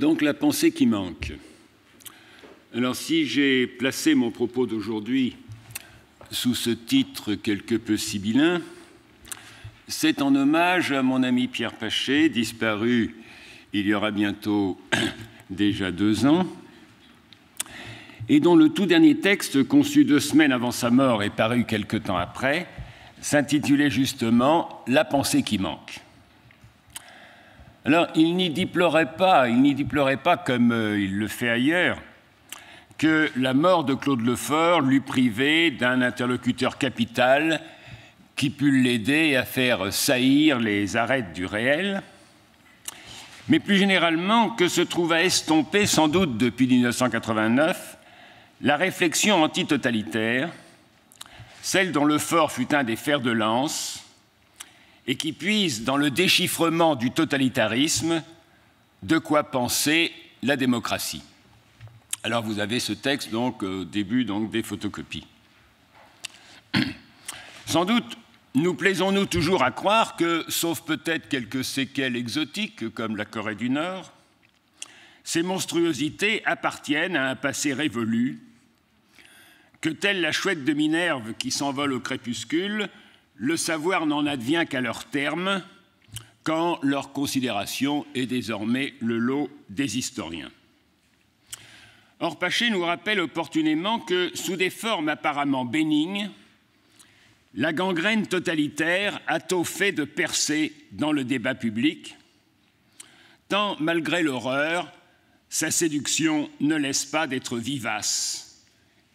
Donc la pensée qui manque. Alors si j'ai placé mon propos d'aujourd'hui sous ce titre quelque peu sibyllin, c'est en hommage à mon ami Pierre Pachet, disparu il y aura bientôt déjà 2 ans, et dont le tout dernier texte, conçu 2 semaines avant sa mort et paru quelque temps après, s'intitulait justement « La pensée qui manque ». Alors, il n'y déplorait pas, comme il le fait ailleurs, que la mort de Claude Lefort l'eût privé d'un interlocuteur capital qui put l'aider à faire saillir les arêtes du réel, mais plus généralement que se trouve à estomper, sans doute depuis 1989, la réflexion antitotalitaire, celle dont Lefort fut un des fers de lance, et qui puise dans le déchiffrement du totalitarisme de quoi penser la démocratie. Alors vous avez ce texte donc au début donc, des photocopies. Sans doute nous plaisons-nous toujours à croire que, sauf peut-être quelques séquelles exotiques comme la Corée du Nord, ces monstruosités appartiennent à un passé révolu, que telle la chouette de Minerve qui s'envole au crépuscule, le savoir n'en advient qu'à leur terme, quand leur considération est désormais le lot des historiens. Or, Pachet nous rappelle opportunément que, sous des formes apparemment bénignes, la gangrène totalitaire a tôt fait de percer dans le débat public, tant, malgré l'horreur, sa séduction ne laisse pas d'être vivace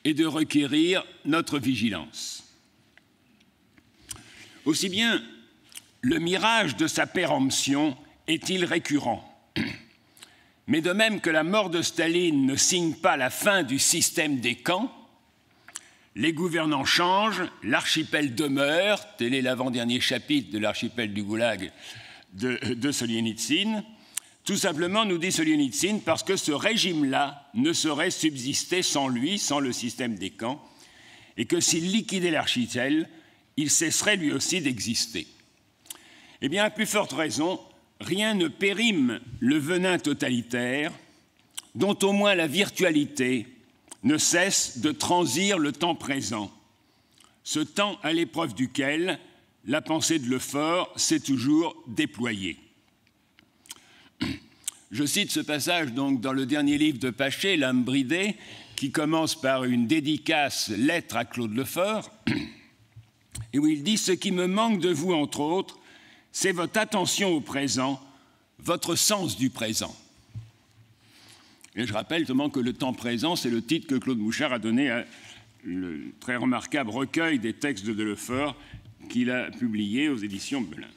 et de requérir notre vigilance. Aussi bien, le mirage de sa péremption est-il récurrent, mais de même que la mort de Staline ne signe pas la fin du système des camps, les gouvernants changent, l'archipel demeure, tel est l'avant-dernier chapitre de l'archipel du Goulag de Solzhenitsyn. Tout simplement, nous dit Solzhenitsyn, parce que ce régime-là ne saurait subsister sans lui, sans le système des camps, et que s'il liquidait l'archipel, il cesserait lui aussi d'exister. Eh bien, à plus forte raison, rien ne périme le venin totalitaire, dont au moins la virtualité ne cesse de transir le temps présent, ce temps à l'épreuve duquel la pensée de Lefort s'est toujours déployée. Je cite ce passage donc dans le dernier livre de Pachet, L'âme bridée, qui commence par une dédicace lettre à Claude Lefort, et où il dit « Ce qui me manque de vous, entre autres, c'est votre attention au présent, votre sens du présent. » Et je rappelle justement que le temps présent, c'est le titre que Claude Mouchard a donné à le très remarquable recueil des textes de Lefort qu'il a publié aux éditions Belin.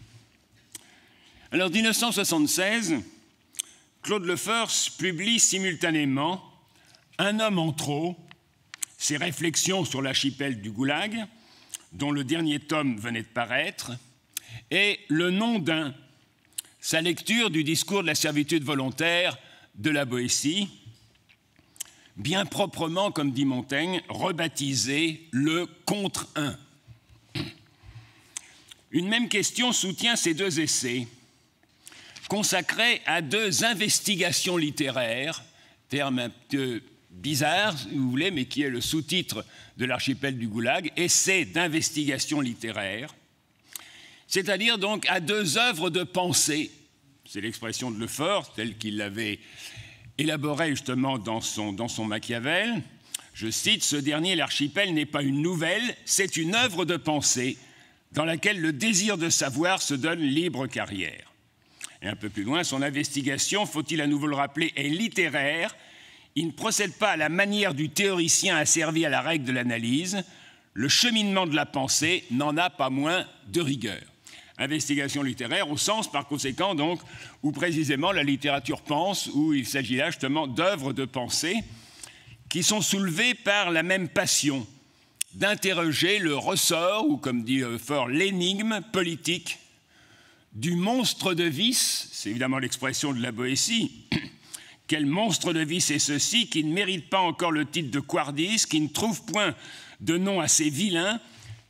Alors, 1976, Claude Lefort publie simultanément Un homme en trop, ses réflexions sur l'archipel du Goulag, dont le dernier tome venait de paraître, et Le nom d'un, sa lecture du discours de la servitude volontaire de la Boétie, bien proprement, comme dit Montaigne, rebaptisé le contre un. Une même question soutient ces 2 essais, consacrés à 2 investigations littéraires, terme un peu bizarre, si vous voulez, mais qui est le sous-titre de l'archipel du Goulag, essai d'investigation littéraire, c'est-à-dire donc à 2 œuvres de pensée. C'est l'expression de Lefort, telle qu'il l'avait élaborée justement dans son Machiavel. Je cite, « Ce dernier, l'archipel, n'est pas une nouvelle, c'est une œuvre de pensée dans laquelle le désir de savoir se donne libre carrière. » Et un peu plus loin, son investigation, faut-il à nouveau le rappeler, est littéraire. Il ne procède pas à la manière du théoricien asservi à la règle de l'analyse. Le cheminement de la pensée n'en a pas moins de rigueur. Investigation littéraire au sens, par conséquent, donc, où précisément la littérature pense, où il s'agit là justement d'œuvres de pensée qui sont soulevées par la même passion d'interroger le ressort, ou comme dit Lefort, l'énigme politique du monstre de vice, c'est évidemment l'expression de la Boétie. Quel monstre de vice est ceci qui ne mérite pas encore le titre de couardise, qui ne trouve point de nom assez vilain,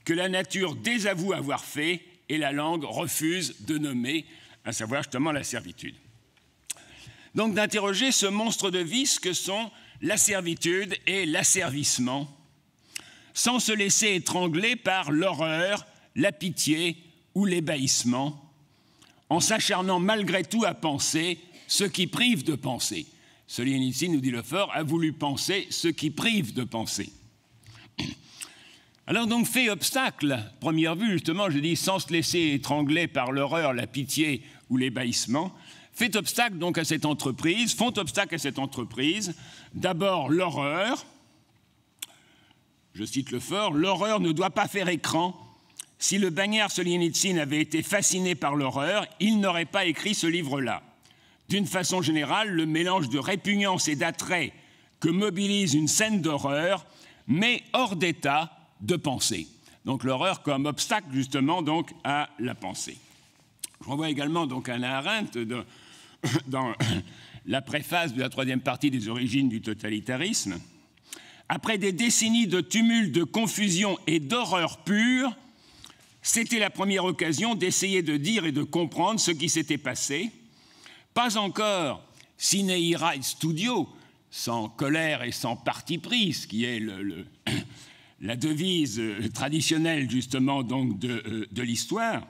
que la nature désavoue avoir fait et la langue refuse de nommer, à savoir justement la servitude. donc d'interroger ce monstre de vice que sont la servitude et l'asservissement, sans se laisser étrangler par l'horreur, la pitié ou l'ébahissement, en s'acharnant malgré tout à penser ce qui prive de penser. Solzhenitsyn, nous dit Lefort, a voulu penser ce qui prive de penser. Alors donc, fait obstacle, première vue, justement, je dis sans se laisser étrangler par l'horreur, la pitié ou l'ébahissement, fait obstacle donc à cette entreprise, font obstacle à cette entreprise, d'abord l'horreur, je cite Lefort, l'horreur ne doit pas faire écran. Si le bagnard Solzhenitsyn avait été fasciné par l'horreur, il n'aurait pas écrit ce livre-là. D'une façon générale, le mélange de répugnance et d'attrait que mobilise une scène d'horreur met hors d'état de penser. Donc l'horreur comme obstacle justement donc à la pensée. Je renvoie également donc à Hannah Arendt dans la préface de la troisième partie des origines du totalitarisme. Après des décennies de tumulte, de confusion et d'horreur pure, c'était la première occasion d'essayer de dire et de comprendre ce qui s'était passé. Pas encore sine ira et studio, sans colère et sans parti pris, ce qui est la devise traditionnelle justement donc de l'histoire,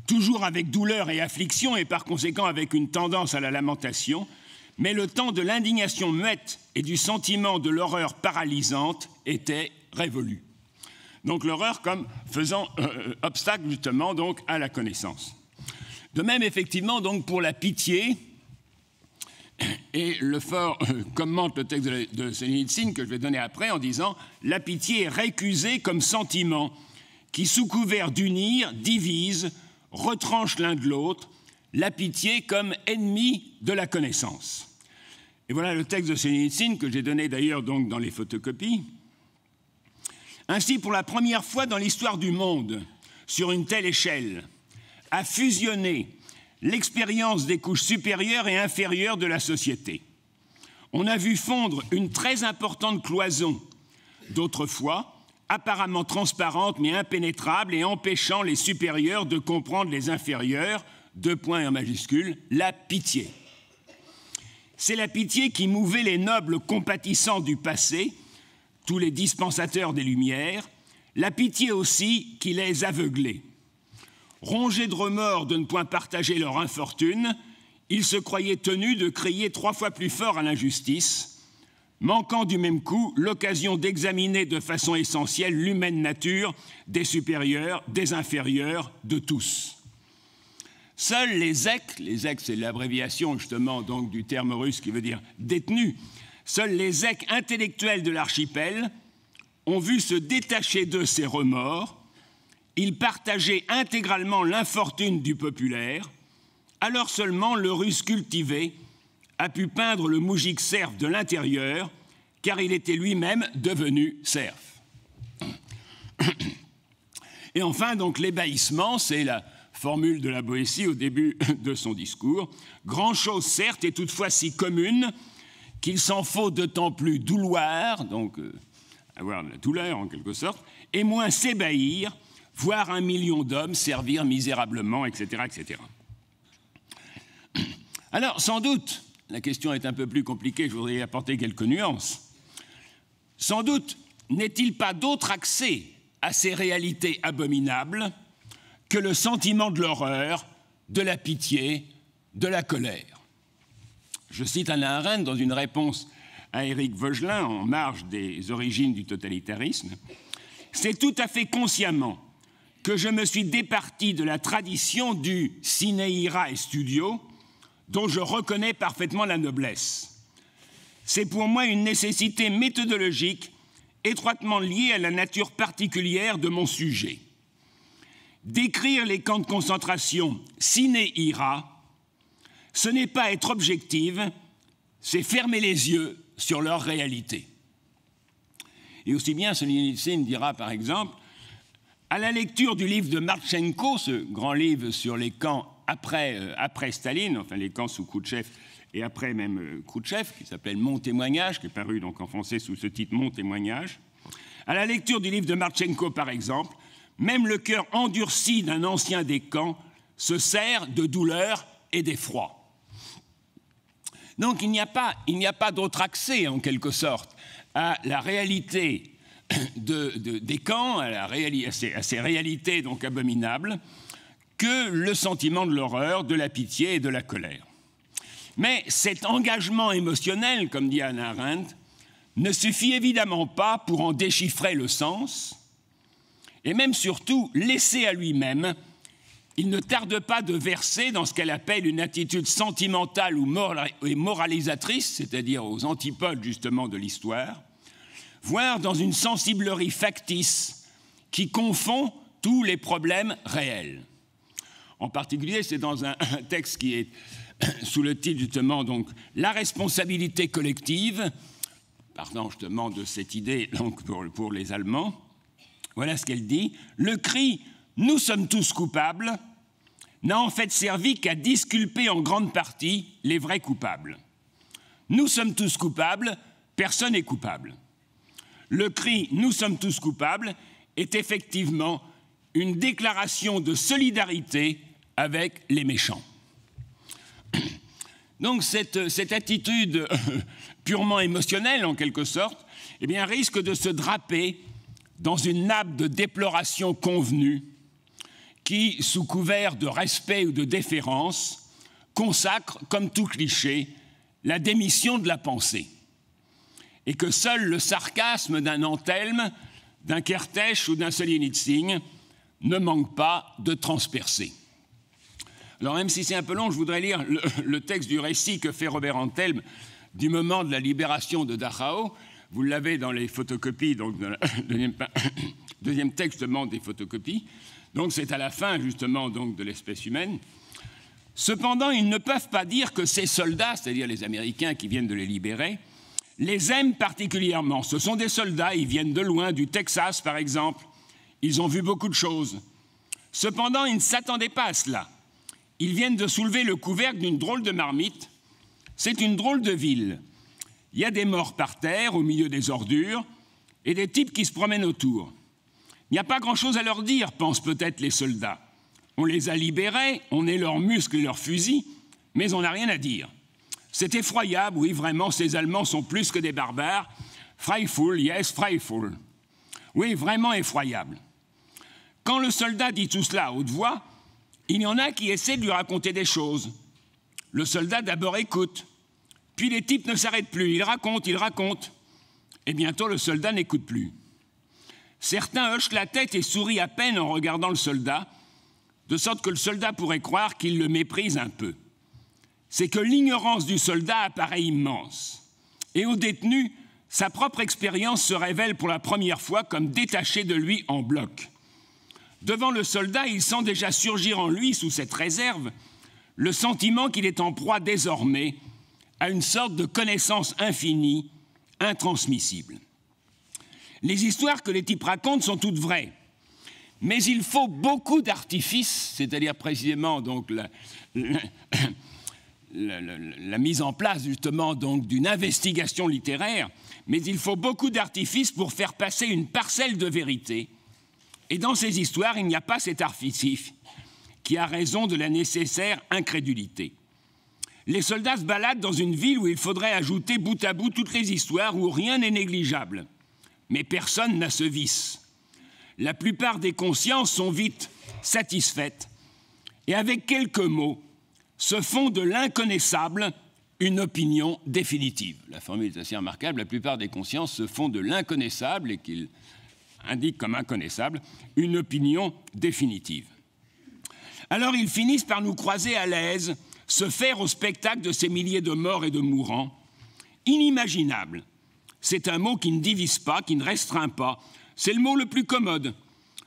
toujours avec douleur et affliction et par conséquent avec une tendance à la lamentation, mais le temps de l'indignation muette et du sentiment de l'horreur paralysante était révolu. Donc l'horreur comme faisant obstacle justement donc à la connaissance. De même effectivement donc pour la pitié, et Lefort commente le texte de Solzhenitsyn que je vais donner après en disant « La pitié est récusée comme sentiment qui, sous couvert d'unir, divise, retranche l'un de l'autre, la pitié comme ennemi de la connaissance. » Et voilà le texte de Solzhenitsyn que j'ai donné d'ailleurs donc dans les photocopies. Ainsi, pour la première fois dans l'histoire du monde, sur une telle échelle, a fusionné l'expérience des couches supérieures et inférieures de la société. On a vu fondre une très importante cloison, d'autrefois apparemment transparente mais impénétrable et empêchant les supérieurs de comprendre les inférieurs, deux points en majuscule, la pitié. C'est la pitié qui mouvait les nobles compatissants du passé, tous les dispensateurs des Lumières, la pitié aussi qui les aveuglait. Rongés de remords de ne point partager leur infortune, ils se croyaient tenus de crier 3 fois plus fort à l'injustice, manquant du même coup l'occasion d'examiner de façon essentielle l'humaine nature des supérieurs, des inférieurs, de tous. Seuls les zèques c'est l'abréviation justement donc du terme russe qui veut dire détenus, seuls les zèques intellectuels de l'archipel ont vu se détacher d'eux ces remords. Ils partageaient intégralement l'infortune du populaire, alors seulement le russe cultivé a pu peindre le moujik serf de l'intérieur, car il était lui-même devenu serf. Et enfin, donc, l'ébahissement, c'est la formule de la Boétie au début de son discours. Grand-chose, certes, et toutefois si commune, qu'il s'en faut d'autant plus douloir, donc avoir de la douleur en quelque sorte, et moins s'ébahir, voir 1 million d'hommes servir misérablement, etc., etc. Alors, sans doute, la question est un peu plus compliquée, je voudrais y apporter quelques nuances. Sans doute, n'est-il pas d'autre accès à ces réalités abominables que le sentiment de l'horreur, de la pitié, de la colère? Je cite Hannah Arendt dans une réponse à Éric Vogelin en marge des origines du totalitarisme. « C'est tout à fait consciemment que je me suis départi de la tradition du sine ira et studio, dont je reconnais parfaitement la noblesse. C'est pour moi une nécessité méthodologique étroitement liée à la nature particulière de mon sujet. Décrire les camps de concentration sine ira, ce n'est pas être objective, c'est fermer les yeux sur leur réalité. » Et aussi bien Solzhenitsyn dira par exemple, à la lecture du livre de Marchenko, ce grand livre sur les camps après Staline, enfin les camps sous Khrouchtchev et après même Khrouchtchev, qui s'appelle Mon témoignage, qui est paru donc en français sous ce titre Mon témoignage. À la lecture du livre de Marchenko, par exemple, même le cœur endurci d'un ancien des camps se serre de douleur et d'effroi. Donc il n'y a pas d'autre accès, en quelque sorte, à la réalité des camps, à ces réalités donc abominables, que le sentiment de l'horreur, de la pitié et de la colère. Mais cet engagement émotionnel, comme dit Hannah Arendt, ne suffit évidemment pas pour en déchiffrer le sens, et même surtout, laissé à lui-même, il ne tarde pas de verser dans ce qu'elle appelle une attitude sentimentale ou moralisatrice, c'est-à-dire aux antipodes justement de l'histoire, voire dans une sensiblerie factice qui confond tous les problèmes réels. En particulier, c'est dans un texte qui est sous le titre justement donc « La responsabilité collective », partant justement de cette idée donc, pour les Allemands. Voilà ce qu'elle dit. « Le cri « Nous sommes tous coupables » n'a en fait servi qu'à disculper en grande partie les vrais coupables. Nous sommes tous coupables, personne n'est coupable. Le cri « Nous sommes tous coupables » est effectivement une déclaration de solidarité avec les méchants. Donc cette attitude purement émotionnelle, en quelque sorte, eh bien, risque de se draper dans une nappe de déploration convenue qui, sous couvert de respect ou de déférence, consacre, comme tout cliché, la démission de la pensée, et que seul le sarcasme d'un Anthelme, d'un Kertész ou d'un Solzhenitsyn ne manque pas de transpercer. Alors même si c'est un peu long, je voudrais lire le texte du récit que fait Robert Anthelme du moment de la libération de Dachau. Vous l'avez dans les photocopies, donc dans le deuxième texte des photocopies. Donc c'est à la fin justement donc, de l'espèce humaine. Cependant, ils ne peuvent pas dire que ces soldats, c'est-à-dire les Américains qui viennent de les libérer, les aiment particulièrement. Ce sont des soldats, ils viennent de loin, du Texas par exemple. Ils ont vu beaucoup de choses. Cependant, ils ne s'attendaient pas à cela. Ils viennent de soulever le couvercle d'une drôle de marmite. C'est une drôle de ville. Il y a des morts par terre, au milieu des ordures, et des types qui se promènent autour. Il n'y a pas grand-chose à leur dire, pensent peut-être les soldats. On les a libérés, on est leurs muscles et leurs fusils, mais on n'a rien à dire. C'est effroyable, oui, vraiment, ces Allemands sont plus que des barbares. Frightful, yes, frightful. Oui, vraiment effroyable. Quand le soldat dit tout cela à haute voix, il y en a qui essaient de lui raconter des choses. Le soldat d'abord écoute, puis les types ne s'arrêtent plus, ils racontent, et bientôt le soldat n'écoute plus. Certains hochent la tête et sourient à peine en regardant le soldat, de sorte que le soldat pourrait croire qu'il le méprise un peu. C'est que l'ignorance du soldat apparaît immense, et au détenu, sa propre expérience se révèle pour la première fois comme détachée de lui en bloc. Devant le soldat, il sent déjà surgir en lui, sous cette réserve, le sentiment qu'il est en proie désormais à une sorte de connaissance infinie, intransmissible. Les histoires que les types racontent sont toutes vraies, mais il faut beaucoup d'artifices, c'est-à-dire précisément donc la mise en place justement donc d'une investigation littéraire, mais il faut beaucoup d'artifices pour faire passer une parcelle de vérité. Et dans ces histoires, il n'y a pas cet artifice qui a raison de la nécessaire incrédulité. Les soldats se baladent dans une ville où il faudrait ajouter bout à bout toutes les histoires où rien n'est négligeable. Mais personne n'a ce vice. La plupart des consciences sont vite satisfaites et avec quelques mots se font de l'inconnaissable une opinion définitive. La formule est assez remarquable. La plupart des consciences se font de l'inconnaissable et qu'ils indiquent comme inconnaissable une opinion définitive. Alors ils finissent par nous croiser à l'aise, se faire au spectacle de ces milliers de morts et de mourants. Inimaginable. C'est un mot qui ne divise pas, qui ne restreint pas. C'est le mot le plus commode.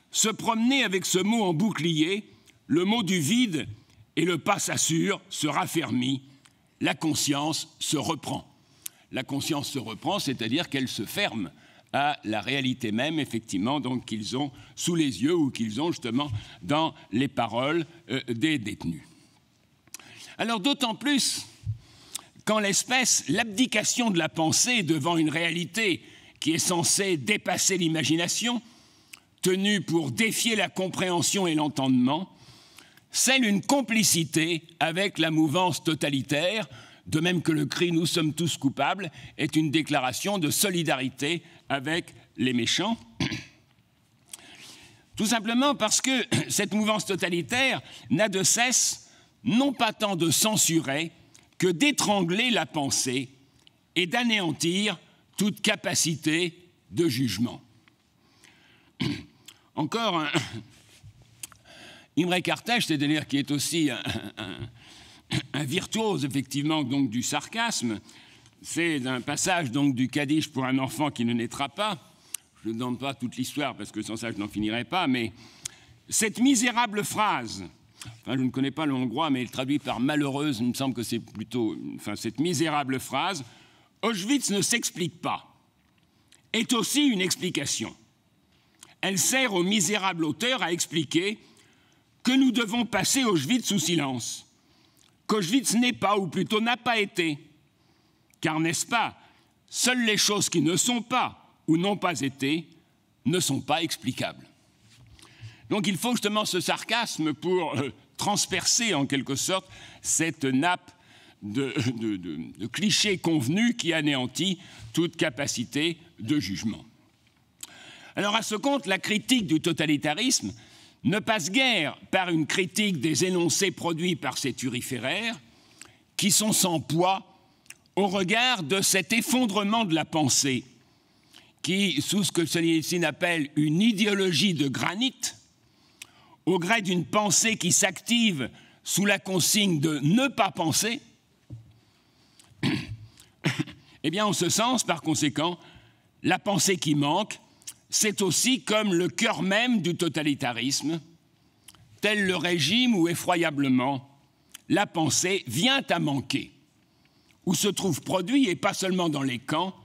Se promener avec ce mot en bouclier, le mot du vide, et le pas s'assure, se raffermit. La conscience se reprend. La conscience se reprend, c'est-à-dire qu'elle se ferme à la réalité même, effectivement, donc qu'ils ont sous les yeux ou qu'ils ont justement dans les paroles des détenus. Alors d'autant plus qu'en l'espèce, l'abdication de la pensée devant une réalité qui est censée dépasser l'imagination, tenue pour défier la compréhension et l'entendement, scelle une complicité avec la mouvance totalitaire de même que le cri « Nous sommes tous coupables » est une déclaration de solidarité avec les méchants. Tout simplement parce que cette mouvance totalitaire n'a de cesse non pas tant de censurer que d'étrangler la pensée et d'anéantir toute capacité de jugement. Encore Imre Kertész, c'est-à-dire qui est aussi un virtuose effectivement donc du sarcasme, c'est un passage donc du Kaddish pour un enfant qui ne naîtra pas. Je ne donne pas toute l'histoire parce que sans ça je n'en finirai pas, mais cette misérable phrase, enfin je ne connais pas le hongrois mais il traduit par malheureuse, il me semble que c'est plutôt, enfin cette misérable phrase, Auschwitz ne s'explique pas, est aussi une explication. Elle sert au misérable auteur à expliquer que nous devons passer Auschwitz sous silence, qu'Auschwitz n'est pas, ou plutôt n'a pas été. Car, n'est-ce pas, seules les choses qui ne sont pas ou n'ont pas été ne sont pas explicables. Donc il faut justement ce sarcasme pour transpercer en quelque sorte cette nappe de clichés convenus qui anéantit toute capacité de jugement. Alors à ce compte, la critique du totalitarisme ne passe guère par une critique des énoncés produits par ces turiféraires qui sont sans poids au regard de cet effondrement de la pensée qui, sous ce que Solzhenitsyn appelle une idéologie de granit, au gré d'une pensée qui s'active sous la consigne de ne pas penser, eh bien, en ce sens, par conséquent, la pensée qui manque, c'est aussi comme le cœur même du totalitarisme, tel le régime où, effroyablement, la pensée vient à manquer, où se trouvent produits, et pas seulement dans les camps,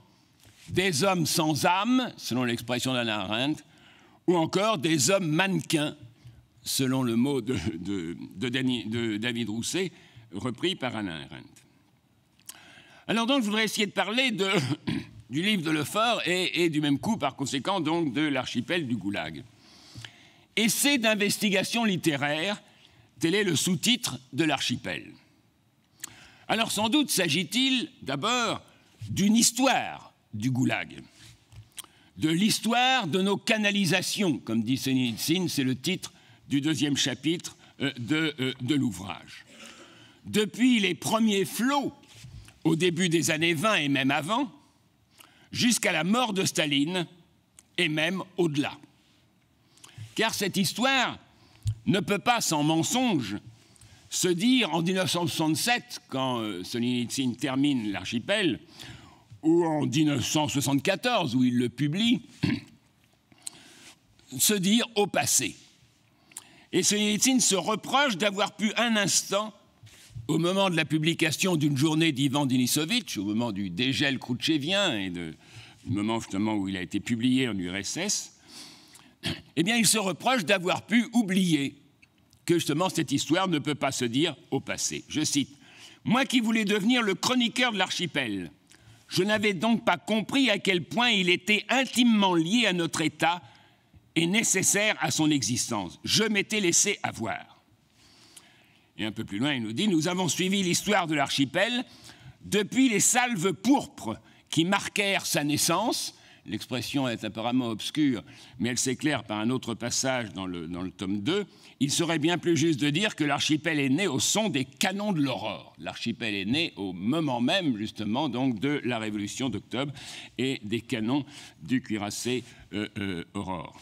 des hommes sans âme, selon l'expression d'Hannah Arendt, ou encore des hommes mannequins, selon le mot de David Rousset, repris par Hannah Arendt. Alors donc, je voudrais essayer de parler du livre de Lefort et du même coup, par conséquent, donc, de l'archipel du Goulag. Essai d'investigation littéraire, tel est le sous-titre de l'archipel. Alors sans doute s'agit-il d'abord d'une histoire du Goulag, de l'histoire de nos canalisations, comme dit Solzhenitsyn, c'est le titre du deuxième chapitre de l'ouvrage. Depuis les premiers flots, au début des années 20 et même avant, jusqu'à la mort de Staline et même au-delà. Car cette histoire ne peut pas, sans mensonge, se dire en 1967, quand Solzhenitsyn termine l'archipel, ou en 1974, où il le publie, se dire au passé. Et Solzhenitsyn se reproche d'avoir pu un instant, au moment de la publication d'une journée d'Ivan Denisovitch, au moment du dégel khrouchtchevien et du moment justement où il a été publié en URSS, eh bien, il se reproche d'avoir pu oublier que justement cette histoire ne peut pas se dire au passé. Je cite, « Moi qui voulais devenir le chroniqueur de l'archipel, je n'avais donc pas compris à quel point il était intimement lié à notre État et nécessaire à son existence. Je m'étais laissé avoir. » Et un peu plus loin, il nous dit « Nous avons suivi l'histoire de l'archipel depuis les salves pourpres qui marquèrent sa naissance. » L'expression est apparemment obscure, mais elle s'éclaire par un autre passage dans le tome 2. Il serait bien plus juste de dire que l'archipel est né au son des canons de l'aurore. L'archipel est né au moment même, justement, donc, de la révolution d'octobre et des canons du cuirassé aurore.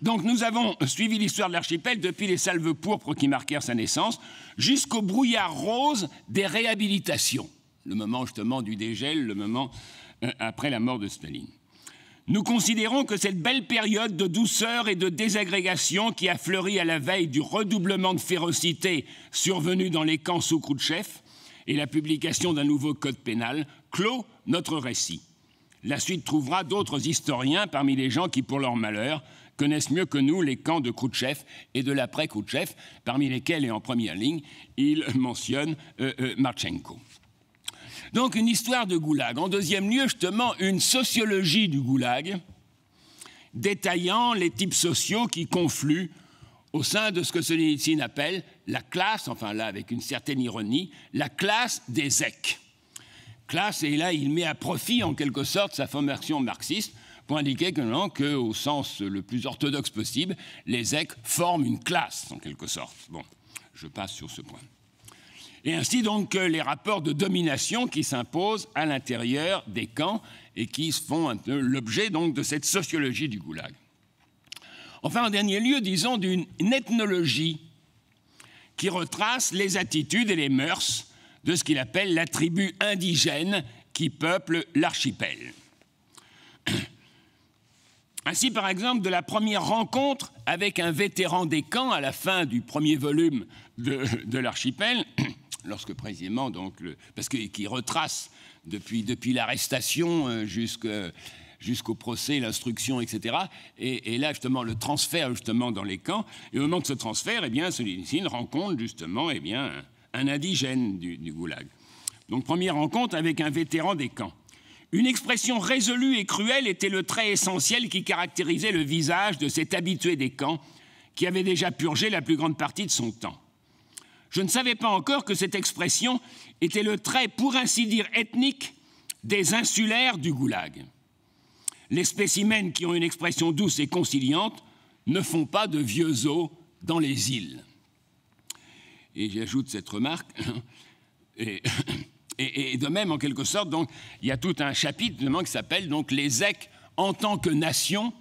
Donc nous avons suivi l'histoire de l'archipel depuis les salves pourpres qui marquèrent sa naissance jusqu'au brouillard rose des réhabilitations, le moment justement du dégel, le moment après la mort de Staline. Nous considérons que cette belle période de douceur et de désagrégation qui a fleuri à la veille du redoublement de férocité survenu dans les camps sous Khrouchtchev et la publication d'un nouveau code pénal clôt notre récit. La suite trouvera d'autres historiens parmi les gens qui, pour leur malheur, connaissent mieux que nous les camps de Khrouchtchev et de l'après-Khrouchtchev, parmi lesquels, et en première ligne, il mentionne Marchenko. Donc une histoire de Goulag. En deuxième lieu, justement, une sociologie du Goulag, détaillant les types sociaux qui confluent au sein de ce que Solzhenitsyn appelle la classe, enfin là avec une certaine ironie, la classe des zèques. Classe, et là il met à profit en quelque sorte sa formation marxiste pour indiquer que, au sens le plus orthodoxe possible, les zèques forment une classe en quelque sorte. Bon, je passe sur ce point. Et ainsi donc les rapports de domination qui s'imposent à l'intérieur des camps et qui font un peu l'objet donc de cette sociologie du goulag. Enfin, en dernier lieu, disons d'une ethnologie qui retrace les attitudes et les mœurs de ce qu'il appelle la tribu indigène qui peuple l'archipel. Ainsi, par exemple, de la première rencontre avec un vétéran des camps à la fin du premier volume de l'archipel, lorsque précisément, donc, parce qu'il retrace depuis l'arrestation jusqu'au procès, l'instruction, etc. Et là, justement, le transfert justement dans les camps. Et au moment de ce transfert, eh bien, Solzhenitsyn rencontre justement eh bien, un indigène du goulag. Donc, première rencontre avec un vétéran des camps. Une expression résolue et cruelle était le trait essentiel qui caractérisait le visage de cet habitué des camps qui avait déjà purgé la plus grande partie de son temps. Je ne savais pas encore que cette expression était le trait, pour ainsi dire, ethnique des insulaires du goulag. Les spécimens qui ont une expression douce et conciliante ne font pas de vieux os dans les îles. Et j'ajoute cette remarque, et de même, en quelque sorte, donc, il y a tout un chapitre qui s'appelle donc, « Les Zèques en tant que nation »,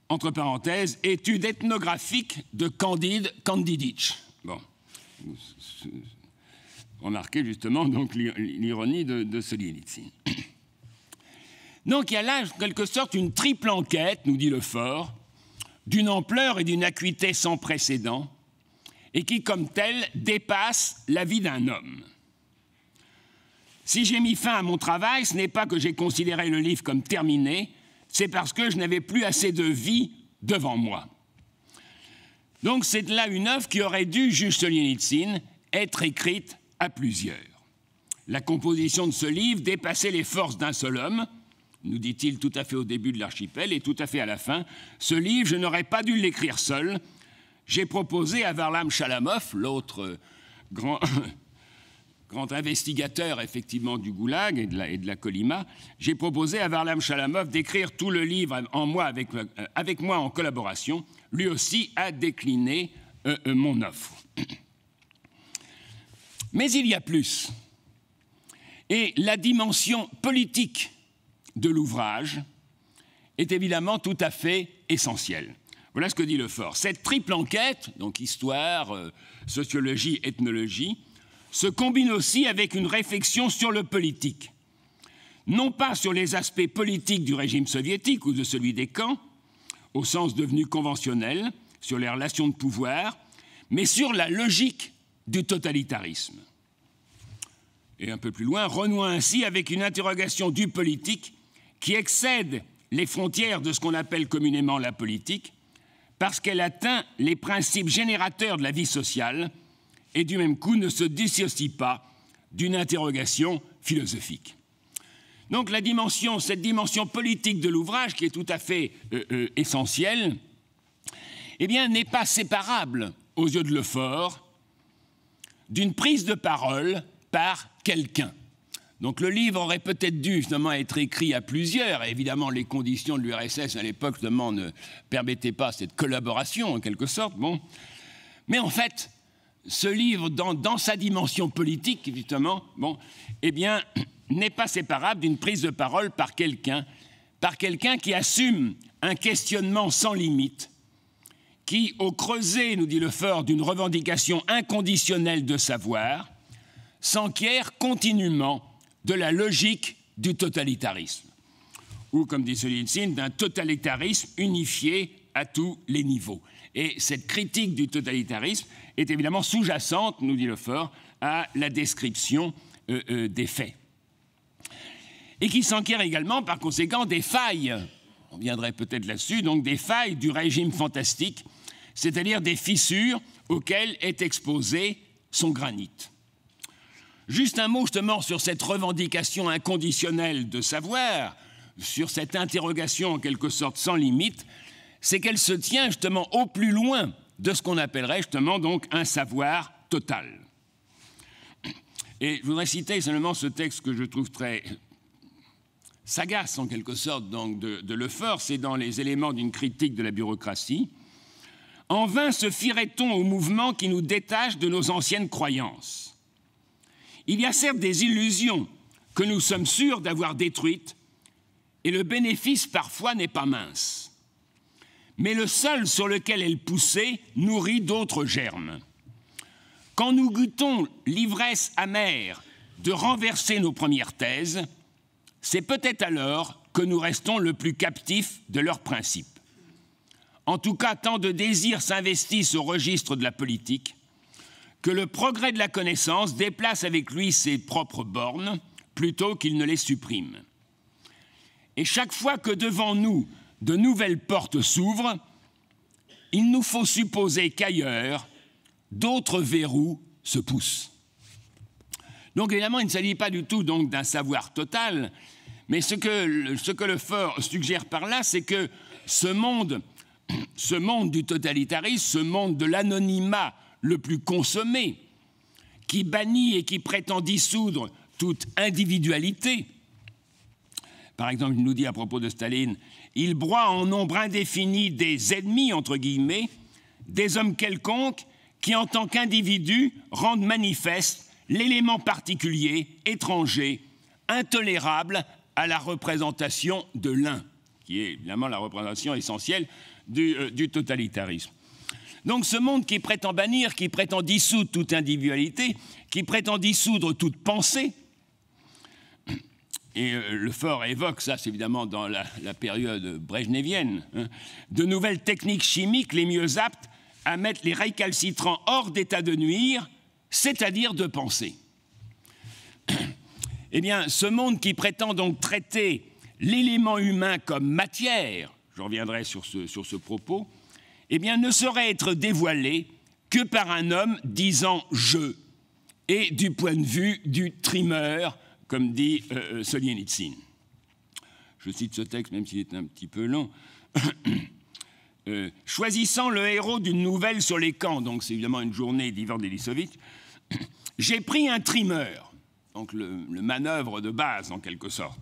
entre parenthèses, « Étude ethnographique de Candide Candiditch ». Bon, remarquez justement donc, l'ironie de Solzhenitsyn. Donc il y a là, en quelque sorte, une triple enquête, nous dit Lefort, d'une ampleur et d'une acuité sans précédent, et qui, comme telle, dépasse la vie d'un homme. Si j'ai mis fin à mon travail, ce n'est pas que j'ai considéré le livre comme terminé, c'est parce que je n'avais plus assez de vie devant moi. Donc c'est là une œuvre qui aurait dû, juge Solzhenitsyn, être écrite à plusieurs. La composition de ce livre dépassait les forces d'un seul homme, nous dit-il tout à fait au début de l'archipel et tout à fait à la fin. Ce livre, je n'aurais pas dû l'écrire seul. J'ai proposé à Varlam Chalamov, l'autre grand investigateur effectivement du goulag et de la Kolyma, j'ai proposé à Varlam Chalamov d'écrire tout le livre avec moi en collaboration. Lui aussi a décliné mon offre. Mais il y a plus. Et la dimension politique de l'ouvrage est évidemment tout à fait essentielle. Voilà ce que dit Lefort. Cette triple enquête, donc histoire, sociologie, ethnologie, se combine aussi avec une réflexion sur le politique. Non pas sur les aspects politiques du régime soviétique ou de celui des camps, au sens devenu conventionnel, sur les relations de pouvoir, mais sur la logique du totalitarisme. Et un peu plus loin, renouant ainsi avec une interrogation du politique qui excède les frontières de ce qu'on appelle communément la politique, parce qu'elle atteint les principes générateurs de la vie sociale et du même coup ne se dissocie pas d'une interrogation philosophique. Donc cette dimension politique de l'ouvrage, qui est tout à fait essentielle, eh bien, n'est pas séparable, aux yeux de Lefort, d'une prise de parole par quelqu'un. Donc le livre aurait peut-être dû justement être écrit à plusieurs. Et évidemment, les conditions de l'URSS à l'époque justement ne permettaient pas cette collaboration en quelque sorte. Bon. Mais en fait, ce livre, dans sa dimension politique, justement, bon, eh bien, n'est pas séparable d'une prise de parole par quelqu'un qui assume un questionnement sans limite, qui, au creuset, nous dit Lefort, d'une revendication inconditionnelle de savoir, s'enquiert continuellement de la logique du totalitarisme, ou, comme dit Solzhenitsyn, d'un totalitarisme unifié à tous les niveaux. Et cette critique du totalitarisme est évidemment sous-jacente, nous dit Lefort, à la description des faits. Et qui s'enquiert également, par conséquent, des failles, on viendrait peut-être là-dessus, donc des failles du régime fantastique, c'est-à-dire des fissures auxquelles est exposé son granit. Juste un mot justement sur cette revendication inconditionnelle de savoir, sur cette interrogation en quelque sorte sans limite. c'est qu'elle se tient justement au plus loin de ce qu'on appellerait justement donc un savoir total. Et je voudrais citer seulement ce texte que je trouve très sagace en quelque sorte donc de Lefort, c'est dans les éléments d'une critique de la bureaucratie. En vain se fierait-on au mouvement qui nous détache de nos anciennes croyances. Il y a certes des illusions que nous sommes sûrs d'avoir détruites, et le bénéfice parfois n'est pas mince. Mais le sol sur lequel elles poussaient nourrit d'autres germes. Quand nous goûtons l'ivresse amère de renverser nos premières thèses, c'est peut-être alors que nous restons le plus captifs de leurs principes. En tout cas, tant de désirs s'investissent au registre de la politique que le progrès de la connaissance déplace avec lui ses propres bornes plutôt qu'il ne les supprime. Et chaque fois que devant nous de nouvelles portes s'ouvrent, il nous faut supposer qu'ailleurs, d'autres verrous se poussent. Donc évidemment, il ne s'agit pas du tout donc d'un savoir total, mais ce que Lefort suggère par là, c'est que ce monde du totalitarisme, ce monde de l'anonymat le plus consommé, qui bannit et qui prétend dissoudre toute individualité. Par exemple, il nous dit à propos de Staline, il broie en nombre indéfini des ennemis, entre guillemets, des hommes quelconques qui, en tant qu'individus, rendent manifeste l'élément particulier, étranger, intolérable à la représentation de l'un, qui est évidemment la représentation essentielle du totalitarisme. Donc ce monde qui prétend bannir, qui prétend dissoudre toute individualité, qui prétend dissoudre toute pensée, et Lefort évoque ça, c'est évidemment dans la période brejnevienne, hein, de nouvelles techniques chimiques les mieux aptes à mettre les récalcitrants hors d'état de nuire, c'est-à-dire de penser. Eh bien, ce monde qui prétend donc traiter l'élément humain comme matière, je reviendrai sur ce propos, eh bien, ne saurait être dévoilé que par un homme disant « je » et du point de vue du trimeur, comme dit Solzhenitsyn. Je cite ce texte, même s'il est un petit peu long. Choisissant le héros d'une nouvelle sur les camps, donc c'est évidemment une journée d'Ivan Denisovitch, j'ai pris un trimeur, donc le manœuvre de base en quelque sorte.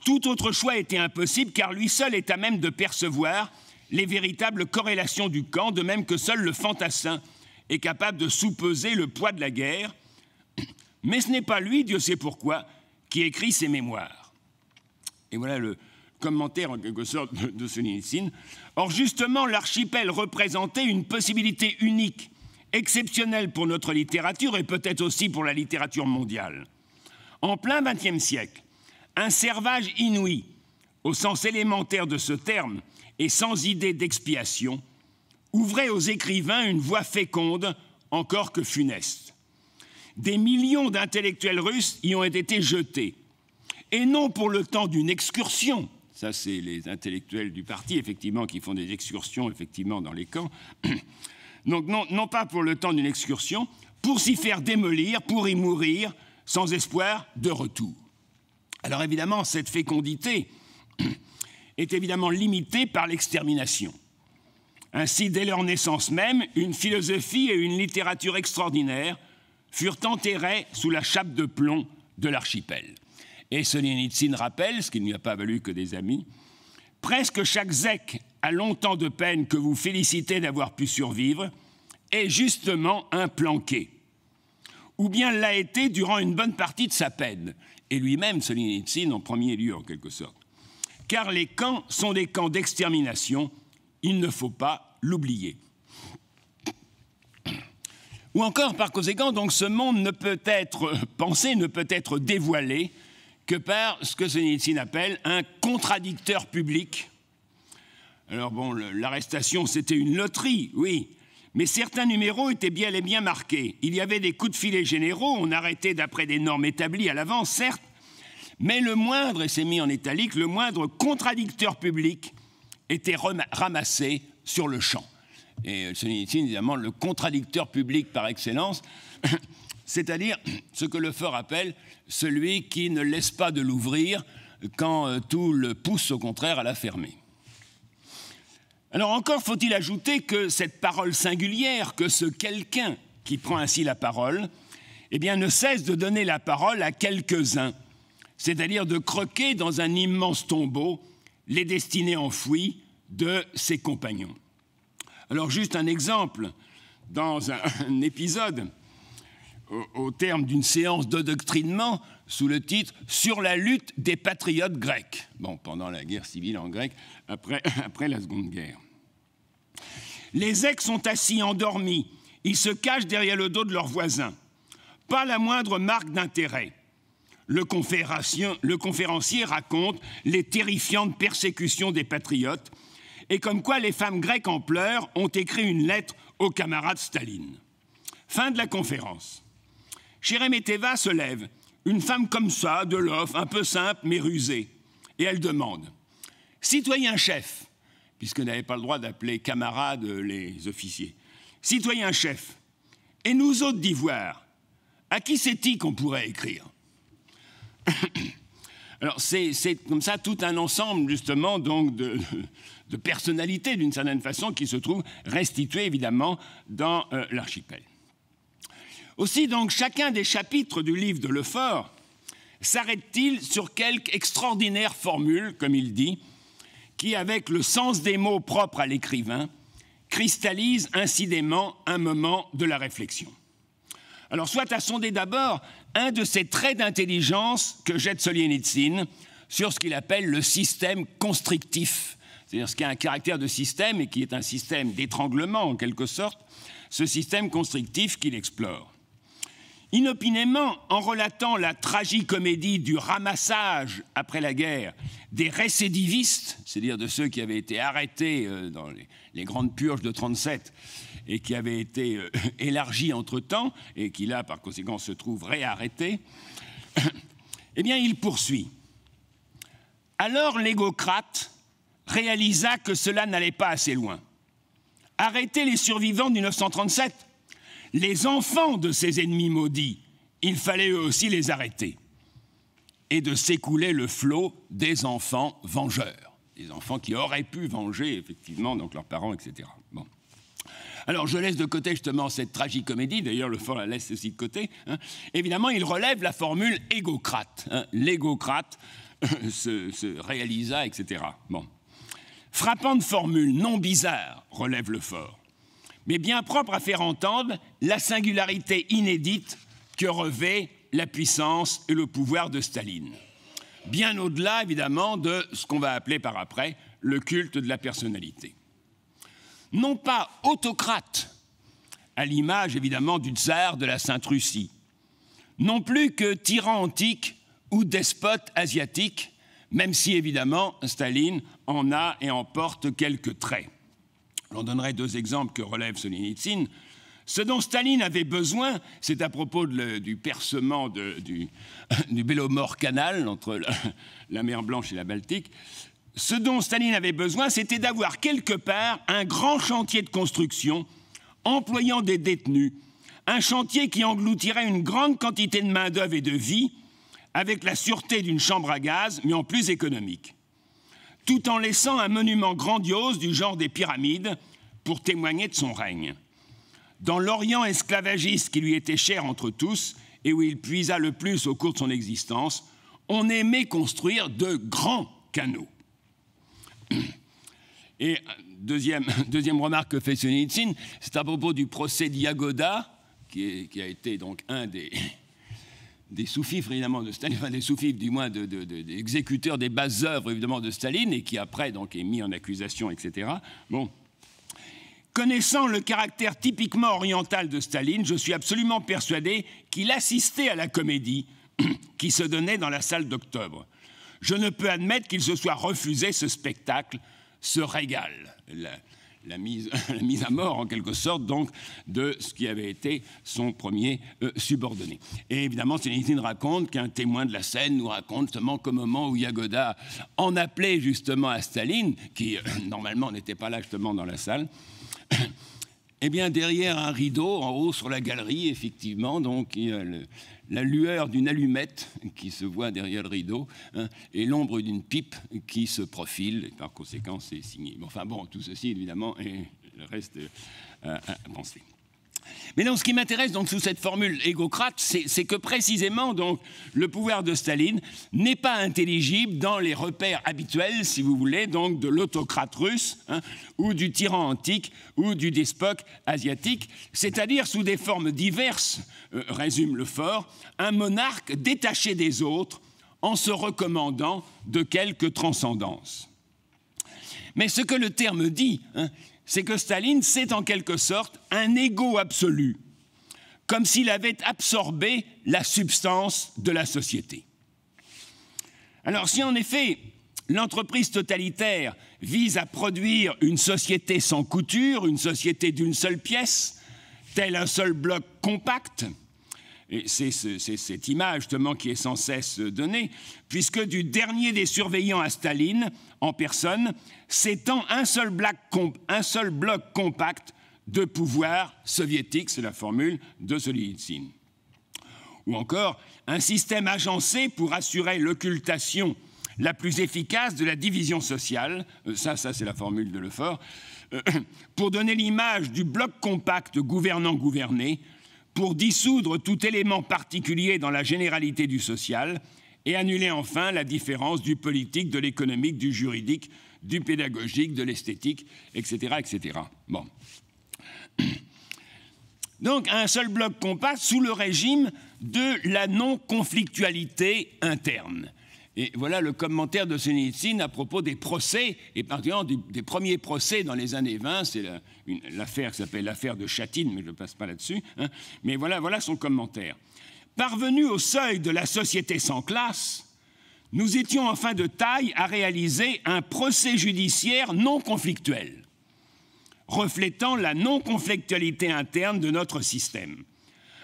Tout autre choix était impossible car lui seul est à même de percevoir les véritables corrélations du camp, de même que seul le fantassin est capable de soupeser le poids de la guerre. Mais ce n'est pas lui, Dieu sait pourquoi, qui écrit ses mémoires. Et voilà le commentaire en quelque sorte de Solzhenitsyn. Or justement, l'archipel représentait une possibilité unique, exceptionnelle pour notre littérature et peut-être aussi pour la littérature mondiale. En plein XXe siècle, un servage inouï, au sens élémentaire de ce terme, et sans idée d'expiation, ouvrait aux écrivains une voie féconde, encore que funeste. Des millions d'intellectuels russes y ont été jetés, et non pour le temps d'une excursion, ça c'est les intellectuels du parti, effectivement, qui font des excursions, effectivement, dans les camps, donc non pas pour le temps d'une excursion, pour s'y faire démolir, pour y mourir, sans espoir de retour. Alors évidemment, cette fécondité est évidemment limitée par l'extermination. Ainsi, dès leur naissance même, une philosophie et une littérature extraordinaires furent enterrées sous la chape de plomb de l'archipel. Et Solzhenitsyn rappelle, ce qui ne lui a pas valu que des amis, « Presque chaque zèque a longtemps de peine que vous félicitez d'avoir pu survivre, est justement un planqué. Ou bien l'a été durant une bonne partie de sa peine. » Et lui-même, Solzhenitsyn, en premier lieu, en quelque sorte. Car les camps sont des camps d'extermination, il ne faut pas l'oublier. Ou encore, par conséquent, donc, ce monde ne peut être pensé, ne peut être dévoilé que par ce que Solzhenitsyn appelle un contradicteur public. Alors bon, l'arrestation, c'était une loterie, oui, mais certains numéros étaient bel et bien marqués. Il y avait des coups de filet généraux, on arrêtait d'après des normes établies à l'avance, certes, mais le moindre, et c'est mis en italique, le moindre contradicteur public était ramassé sur le champ. Et Solzhenitsyn, évidemment, le contradicteur public par excellence, c'est-à-dire ce que Lefort appelle celui qui ne laisse pas de l'ouvrir quand tout le pousse au contraire à la fermer. Alors encore faut-il ajouter que cette parole singulière, que ce quelqu'un qui prend ainsi la parole, eh bien, ne cesse de donner la parole à quelques-uns, c'est-à-dire de croquer dans un immense tombeau les destinées enfouies de ses compagnons. Alors juste un exemple, dans un épisode, au terme d'une séance d'endoctrinement, sous le titre « Sur la lutte des patriotes grecs », bon, pendant la guerre civile en grec, après la Seconde Guerre. Les ex sont assis, endormis, ils se cachent derrière le dos de leurs voisins. Pas la moindre marque d'intérêt. Le conférencier raconte les terrifiantes persécutions des patriotes et comme quoi les femmes grecques en pleurs ont écrit une lettre au camarade Staline. Fin de la conférence. Sheremeteva se lève, une femme comme ça, de l'off, un peu simple mais rusée, et elle demande « Citoyen chef », puisqu'on n'avait pas le droit d'appeler camarades les officiers, « Citoyen chef, et nous autres d'Ivoire, à qui c'est-il qu'on pourrait écrire ?» Alors c'est comme ça tout un ensemble justement donc de personnalités d'une certaine façon qui se trouvent restituées évidemment dans l'archipel. Aussi donc chacun des chapitres du livre de Lefort s'arrête-t-il sur quelque extraordinaire formule, comme il dit, qui avec le sens des mots propres à l'écrivain cristallise incidemment un moment de la réflexion. Alors soit à sonder d'abord un de ces traits d'intelligence que jette Solzhenitsyn sur ce qu'il appelle le système constrictif, c'est-à-dire ce qui a un caractère de système et qui est un système d'étranglement en quelque sorte, ce système constrictif qu'il explore. Inopinément, en relatant la tragicomédie du ramassage après la guerre des récidivistes, c'est-à-dire de ceux qui avaient été arrêtés dans les grandes purges de 1937 et qui avaient été élargis entre-temps et qui là, par conséquent, se trouvent réarrêtés, eh bien, il poursuit. Alors l'égocrate réalisa que cela n'allait pas assez loin. Arrêter les survivants du 1937, les enfants de ces ennemis maudits, il fallait eux aussi les arrêter. Et de s'écouler le flot des enfants vengeurs, des enfants qui auraient pu venger, effectivement, donc leurs parents, etc. Bon. Alors, je laisse de côté justement cette tragicomédie, d'ailleurs, Lefort la laisse aussi de côté. Hein. Évidemment, il relève la formule égocrate. Hein. L'égocrate se réalisa, etc. Bon. Frappante formule, non bizarre, relève Lefort, mais bien propre à faire entendre la singularité inédite que revêt la puissance et le pouvoir de Staline. Bien au-delà, évidemment, de ce qu'on va appeler par après le culte de la personnalité. Non pas autocrate, à l'image, évidemment, du tsar de la Sainte-Russie, non plus que tyran antique ou despote asiatique, même si, évidemment, Staline en a et en porte quelques traits. J'en donnerai deux exemples que relève Solzhenitsyn. Ce dont Staline avait besoin, c'est à propos du percement du Belomor Canal entre la mer Blanche et la Baltique. Ce dont Staline avait besoin, c'était d'avoir quelque part un grand chantier de construction employant des détenus, un chantier qui engloutirait une grande quantité de main-d'œuvre et de vie, avec la sûreté d'une chambre à gaz, mais en plus économique, tout en laissant un monument grandiose du genre des pyramides pour témoigner de son règne. Dans l'Orient esclavagiste qui lui était cher entre tous et où il puisa le plus au cours de son existence, on aimait construire de grands canaux. Et deuxième remarque que fait Solzhenitsyn, c'est à propos du procès d'Yagoda, qui a été donc un des sous-fifres, évidemment, de Staline, enfin des sous-fifres, du moins, des exécuteurs des basses œuvres, évidemment, de Staline, et qui, après, donc, est mis en accusation, etc. Bon. Connaissant le caractère typiquement oriental de Staline, je suis absolument persuadé qu'il assistait à la comédie qui se donnait dans la salle d'Octobre. Je ne peux admettre qu'il se soit refusé ce spectacle, ce régal, la mise à mort, en quelque sorte, donc, de ce qui avait été son premier subordonné. Et évidemment, Solzhenitsyn raconte qu'un témoin de la scène nous raconte justement qu'au moment où Yagoda en appelait justement à Staline, qui normalement n'était pas là justement dans la salle, eh bien, derrière un rideau, en haut sur la galerie, effectivement, donc il y a la lueur d'une allumette qui se voit derrière le rideau, hein, et l'ombre d'une pipe qui se profile, et par conséquent, c'est signé. Enfin bon, tout ceci, évidemment, et le reste à penser. Mais donc, ce qui m'intéresse donc sous cette formule égocrate, c'est que précisément donc le pouvoir de Staline n'est pas intelligible dans les repères habituels, si vous voulez, donc de l'autocrate russe, hein, ou du tyran antique ou du despote asiatique, c'est-à-dire sous des formes diverses, résume Lefort, un monarque détaché des autres en se recommandant de quelque transcendance. Mais ce que le terme dit, hein, c'est que Staline, c'est en quelque sorte un égo absolu, comme s'il avait absorbé la substance de la société. Alors, si en effet l'entreprise totalitaire vise à produire une société sans couture, une société d'une seule pièce, tel un seul bloc compact, et c'est cette image justement qui est sans cesse donnée, puisque du dernier des surveillants à Staline, en personne, s'étend un seul bloc compact de pouvoir soviétique, c'est la formule de Solzhenitsyn. Ou encore, un système agencé pour assurer l'occultation la plus efficace de la division sociale, ça c'est la formule de Lefort, pour donner l'image du bloc compact gouvernant-gouverné, pour dissoudre tout élément particulier dans la généralité du social et annuler enfin la différence du politique, de l'économique, du juridique, du pédagogique, de l'esthétique, etc., etc. Bon. Donc, un seul bloc compact sous le régime de la non-conflictualité interne. Et voilà le commentaire de Solzhenitsyn à propos des procès, et particulièrement des premiers procès dans les années 20. C'est l'affaire qui s'appelle l'affaire de Châtine, mais je ne passe pas là-dessus. Hein. Mais voilà son commentaire. Parvenus au seuil de la société sans classe, nous étions enfin de taille à réaliser un procès judiciaire non conflictuel, reflétant la non-conflictualité interne de notre système.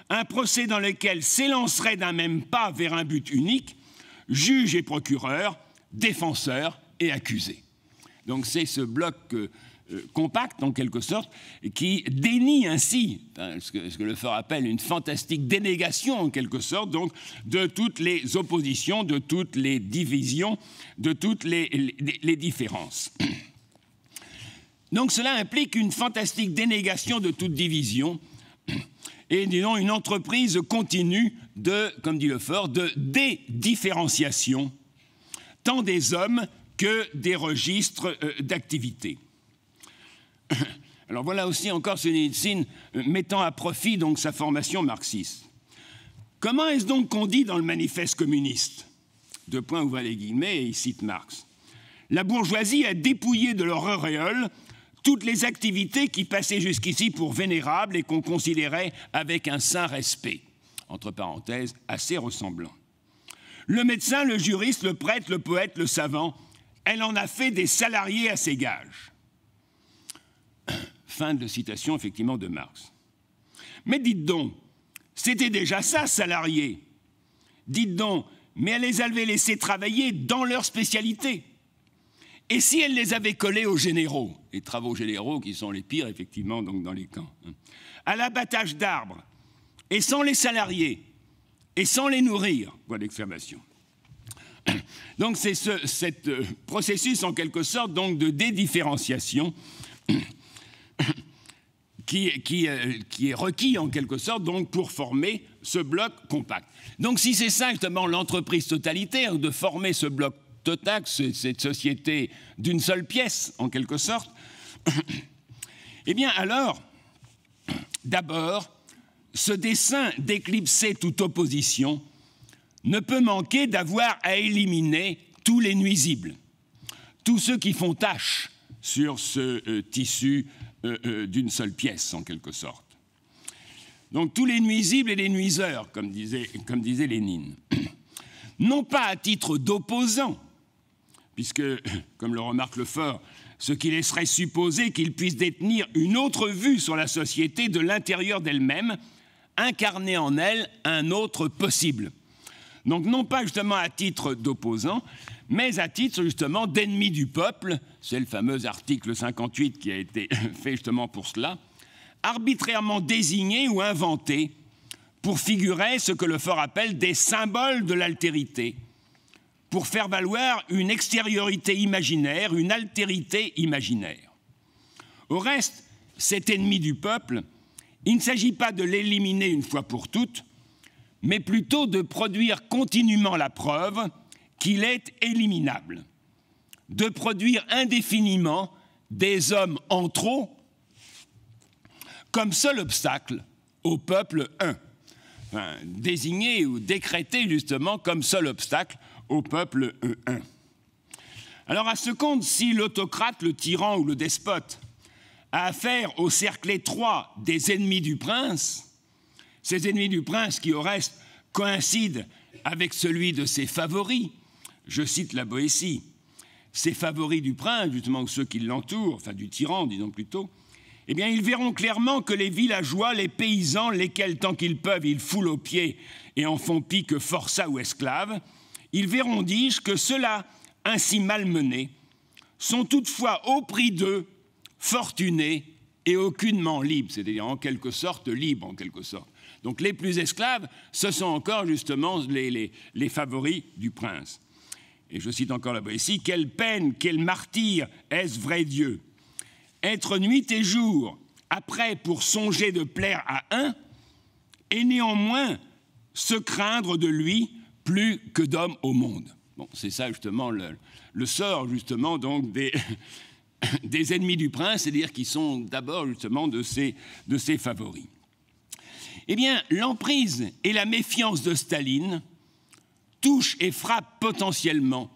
Un procès dans lequel s'élanceraient d'un même pas vers un but unique, juges et procureurs, défenseurs et accusés. Donc c'est ce bloc compact, en quelque sorte, qui dénie ainsi ce que Lefort appelle une fantastique dénégation, en quelque sorte, donc, de toutes les oppositions, de toutes les divisions, de toutes les différences. Donc cela implique une fantastique dénégation de toute division et, disons, une entreprise continue de, comme dit Lefort, de dédifférenciation, tant des hommes que des registres d'activité. Alors voilà aussi encore Solzhenitsyn mettant à profit donc sa formation marxiste. Comment est-ce donc qu'on dit dans le manifeste communiste ? Deux points ouvrent les guillemets et il cite Marx. La bourgeoisie a dépouillé de leur auréole toutes les activités qui passaient jusqu'ici pour vénérables et qu'on considérait avec un saint respect. Entre parenthèses, assez ressemblant. Le médecin, le juriste, le prêtre, le poète, le savant, elle en a fait des salariés à ses gages. Fin de citation, effectivement, de Marx. Mais dites donc, c'était déjà ça, salariés. Dites donc, mais elle les avait laissés travailler dans leur spécialité. Et si elle les avait collés aux généraux, les travaux généraux qui sont les pires, effectivement, donc dans les camps, à l'abattage d'arbres, et sans les salariés, et sans les nourrir, voilà l'exclamation. Donc c'est ce processus, en quelque sorte, donc, de dédifférenciation qui est requis, en quelque sorte, donc, pour former ce bloc compact. Donc si c'est ça, justement, l'entreprise totalitaire, de former ce bloc total, cette société d'une seule pièce, en quelque sorte, eh bien alors, d'abord, ce dessein d'éclipser toute opposition ne peut manquer d'avoir à éliminer tous les nuisibles, tous ceux qui font tache sur ce tissu d'une seule pièce, en quelque sorte. Donc tous les nuisibles et les nuiseurs, comme disait Lénine. Non pas à titre d'opposants, puisque, comme le remarque Lefort, ce qui laisserait supposer qu'ils puissent détenir une autre vue sur la société de l'intérieur d'elle-même, incarner en elle un autre possible. Donc non pas justement à titre d'opposants, mais à titre justement d'ennemis du peuple, c'est le fameux article 58 qui a été fait justement pour cela, arbitrairement désignés ou inventés pour figurer ce que le fort appelle des symboles de l'altérité, pour faire valoir une extériorité imaginaire, une altérité imaginaire. Au reste, cet ennemi du peuple, il ne s'agit pas de l'éliminer une fois pour toutes, mais plutôt de produire continuellement la preuve qu'il est éliminable, de produire indéfiniment des hommes en trop comme seul obstacle au peuple un, enfin, désigné ou décrété justement comme seul obstacle au peuple un. Alors à ce compte, si l'autocrate, le tyran ou le despote a affaire au cercle étroit des ennemis du prince, ces ennemis du prince qui au reste coïncident avec celui de ses favoris, je cite la Boétie, ses favoris du prince, justement, ou ceux qui l'entourent, enfin du tyran, disons plutôt, eh bien, ils verront clairement que les villageois, les paysans, lesquels, tant qu'ils peuvent, ils foulent aux pieds et en font pis que forçats ou esclaves, ils verront, dis-je, que ceux-là, ainsi malmenés, sont toutefois au prix d'eux fortunés et aucunement libres, c'est-à-dire en quelque sorte libres, en quelque sorte. Donc les plus esclaves, ce sont encore justement les favoris du prince. Et je cite encore la Boétie, « Quelle peine, quel martyr est-ce vrai Dieu ? Être nuit et jour, après pour songer de plaire à un, et néanmoins se craindre de lui plus que d'homme au monde. » Bon, c'est ça justement le sort justement donc des ennemis du prince, c'est-à-dire qui sont d'abord justement de ses favoris. Eh bien, l'emprise et la méfiance de Staline touchent et frappent potentiellement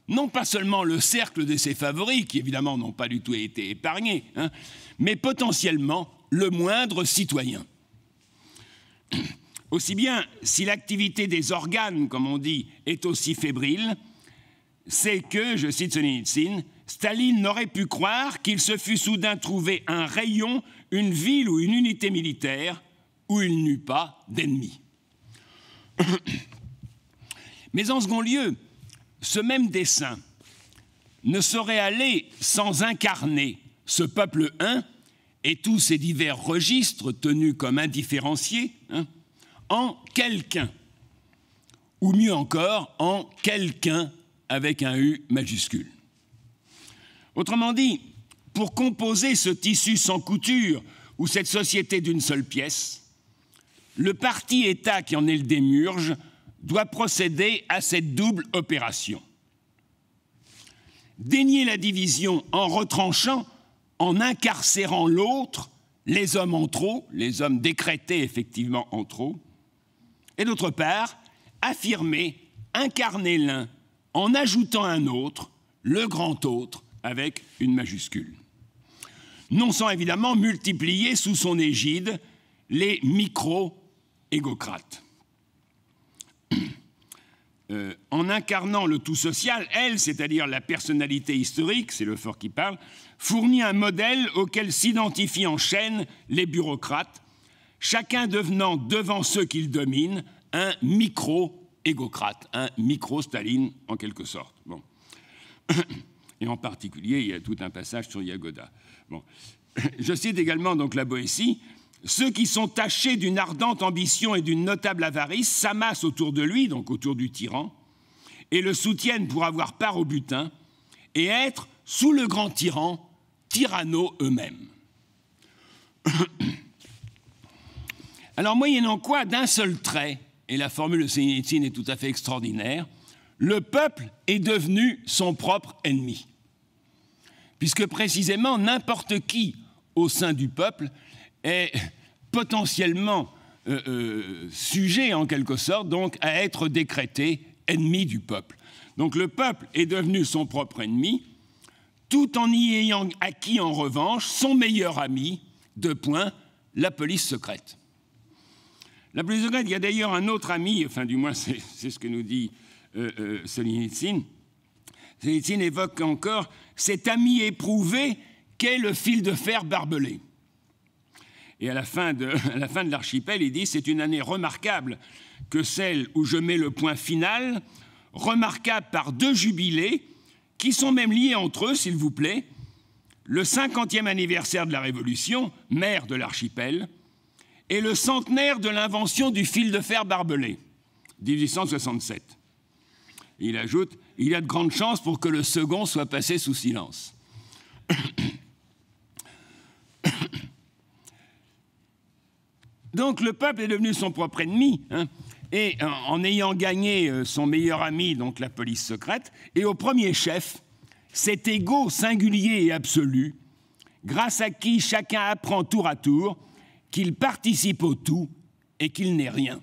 non pas seulement le cercle de ses favoris, qui évidemment n'ont pas du tout été épargnés, mais potentiellement le moindre citoyen. Aussi bien si l'activité des organes, comme on dit, est aussi fébrile, c'est que, je cite Solzhenitsyn, Staline n'aurait pu croire qu'il se fût soudain trouvé un rayon, une ville ou une unité militaire où il n'eut pas d'ennemis. Mais en second lieu, ce même dessein ne saurait aller sans incarner ce peuple un et tous ces divers registres tenus comme indifférenciés en quelqu'un, ou mieux encore, en quelqu'un avec un U majuscule. Autrement dit, pour composer ce tissu sans couture ou cette société d'une seule pièce, le parti-État qui en est le démiurge doit procéder à cette double opération. Dénier la division en retranchant, en incarcérant l'autre, les hommes en trop, les hommes décrétés effectivement en trop, et d'autre part, affirmer, incarner l'un en ajoutant un autre, le grand autre, avec une majuscule. Non sans évidemment multiplier sous son égide les micro-égocrates. En incarnant le tout social, elle, c'est-à-dire la personnalité historique, c'est le fort qui parle, fournit un modèle auquel s'identifient en chaîne les bureaucrates, chacun devenant devant ceux qu'il domine un micro-égocrate, un micro-Staline en quelque sorte. Bon. Et en particulier, il y a tout un passage sur Yagoda. Bon. Je cite également donc la Boétie. Ceux qui sont tachés d'une ardente ambition et d'une notable avarice s'amassent autour de lui, donc autour du tyran, et le soutiennent pour avoir part au butin et être, sous le grand tyran, tyrannos eux-mêmes. Alors, moyennant quoi, d'un seul trait, et la formule de Solzhenitsyn est tout à fait extraordinaire, le peuple est devenu son propre ennemi. Puisque précisément, n'importe qui au sein du peuple est potentiellement sujet, en quelque sorte, donc, à être décrété ennemi du peuple. Donc le peuple est devenu son propre ennemi, tout en y ayant acquis en revanche son meilleur ami, la police secrète. La police secrète, il y a d'ailleurs un autre ami, enfin du moins c'est ce que nous dit Solzhenitsyn. Solzhenitsyn évoque encore cet ami éprouvé qu'est le fil de fer barbelé. Et à la fin de l'archipel, il dit « C'est une année remarquable que celle où je mets le point final, remarquable par deux jubilés qui sont même liés entre eux, s'il vous plaît, le 50e anniversaire de la Révolution, maire de l'archipel, et le centenaire de l'invention du fil de fer barbelé, 1867. Il ajoute « Il y a de grandes chances pour que le second soit passé sous silence ». Donc le peuple est devenu son propre ennemi, hein, et en ayant gagné son meilleur ami, donc la police secrète, et au premier chef, cet égo singulier et absolu, grâce à qui chacun apprend tour à tour qu'il participe au tout et qu'il n'est rien.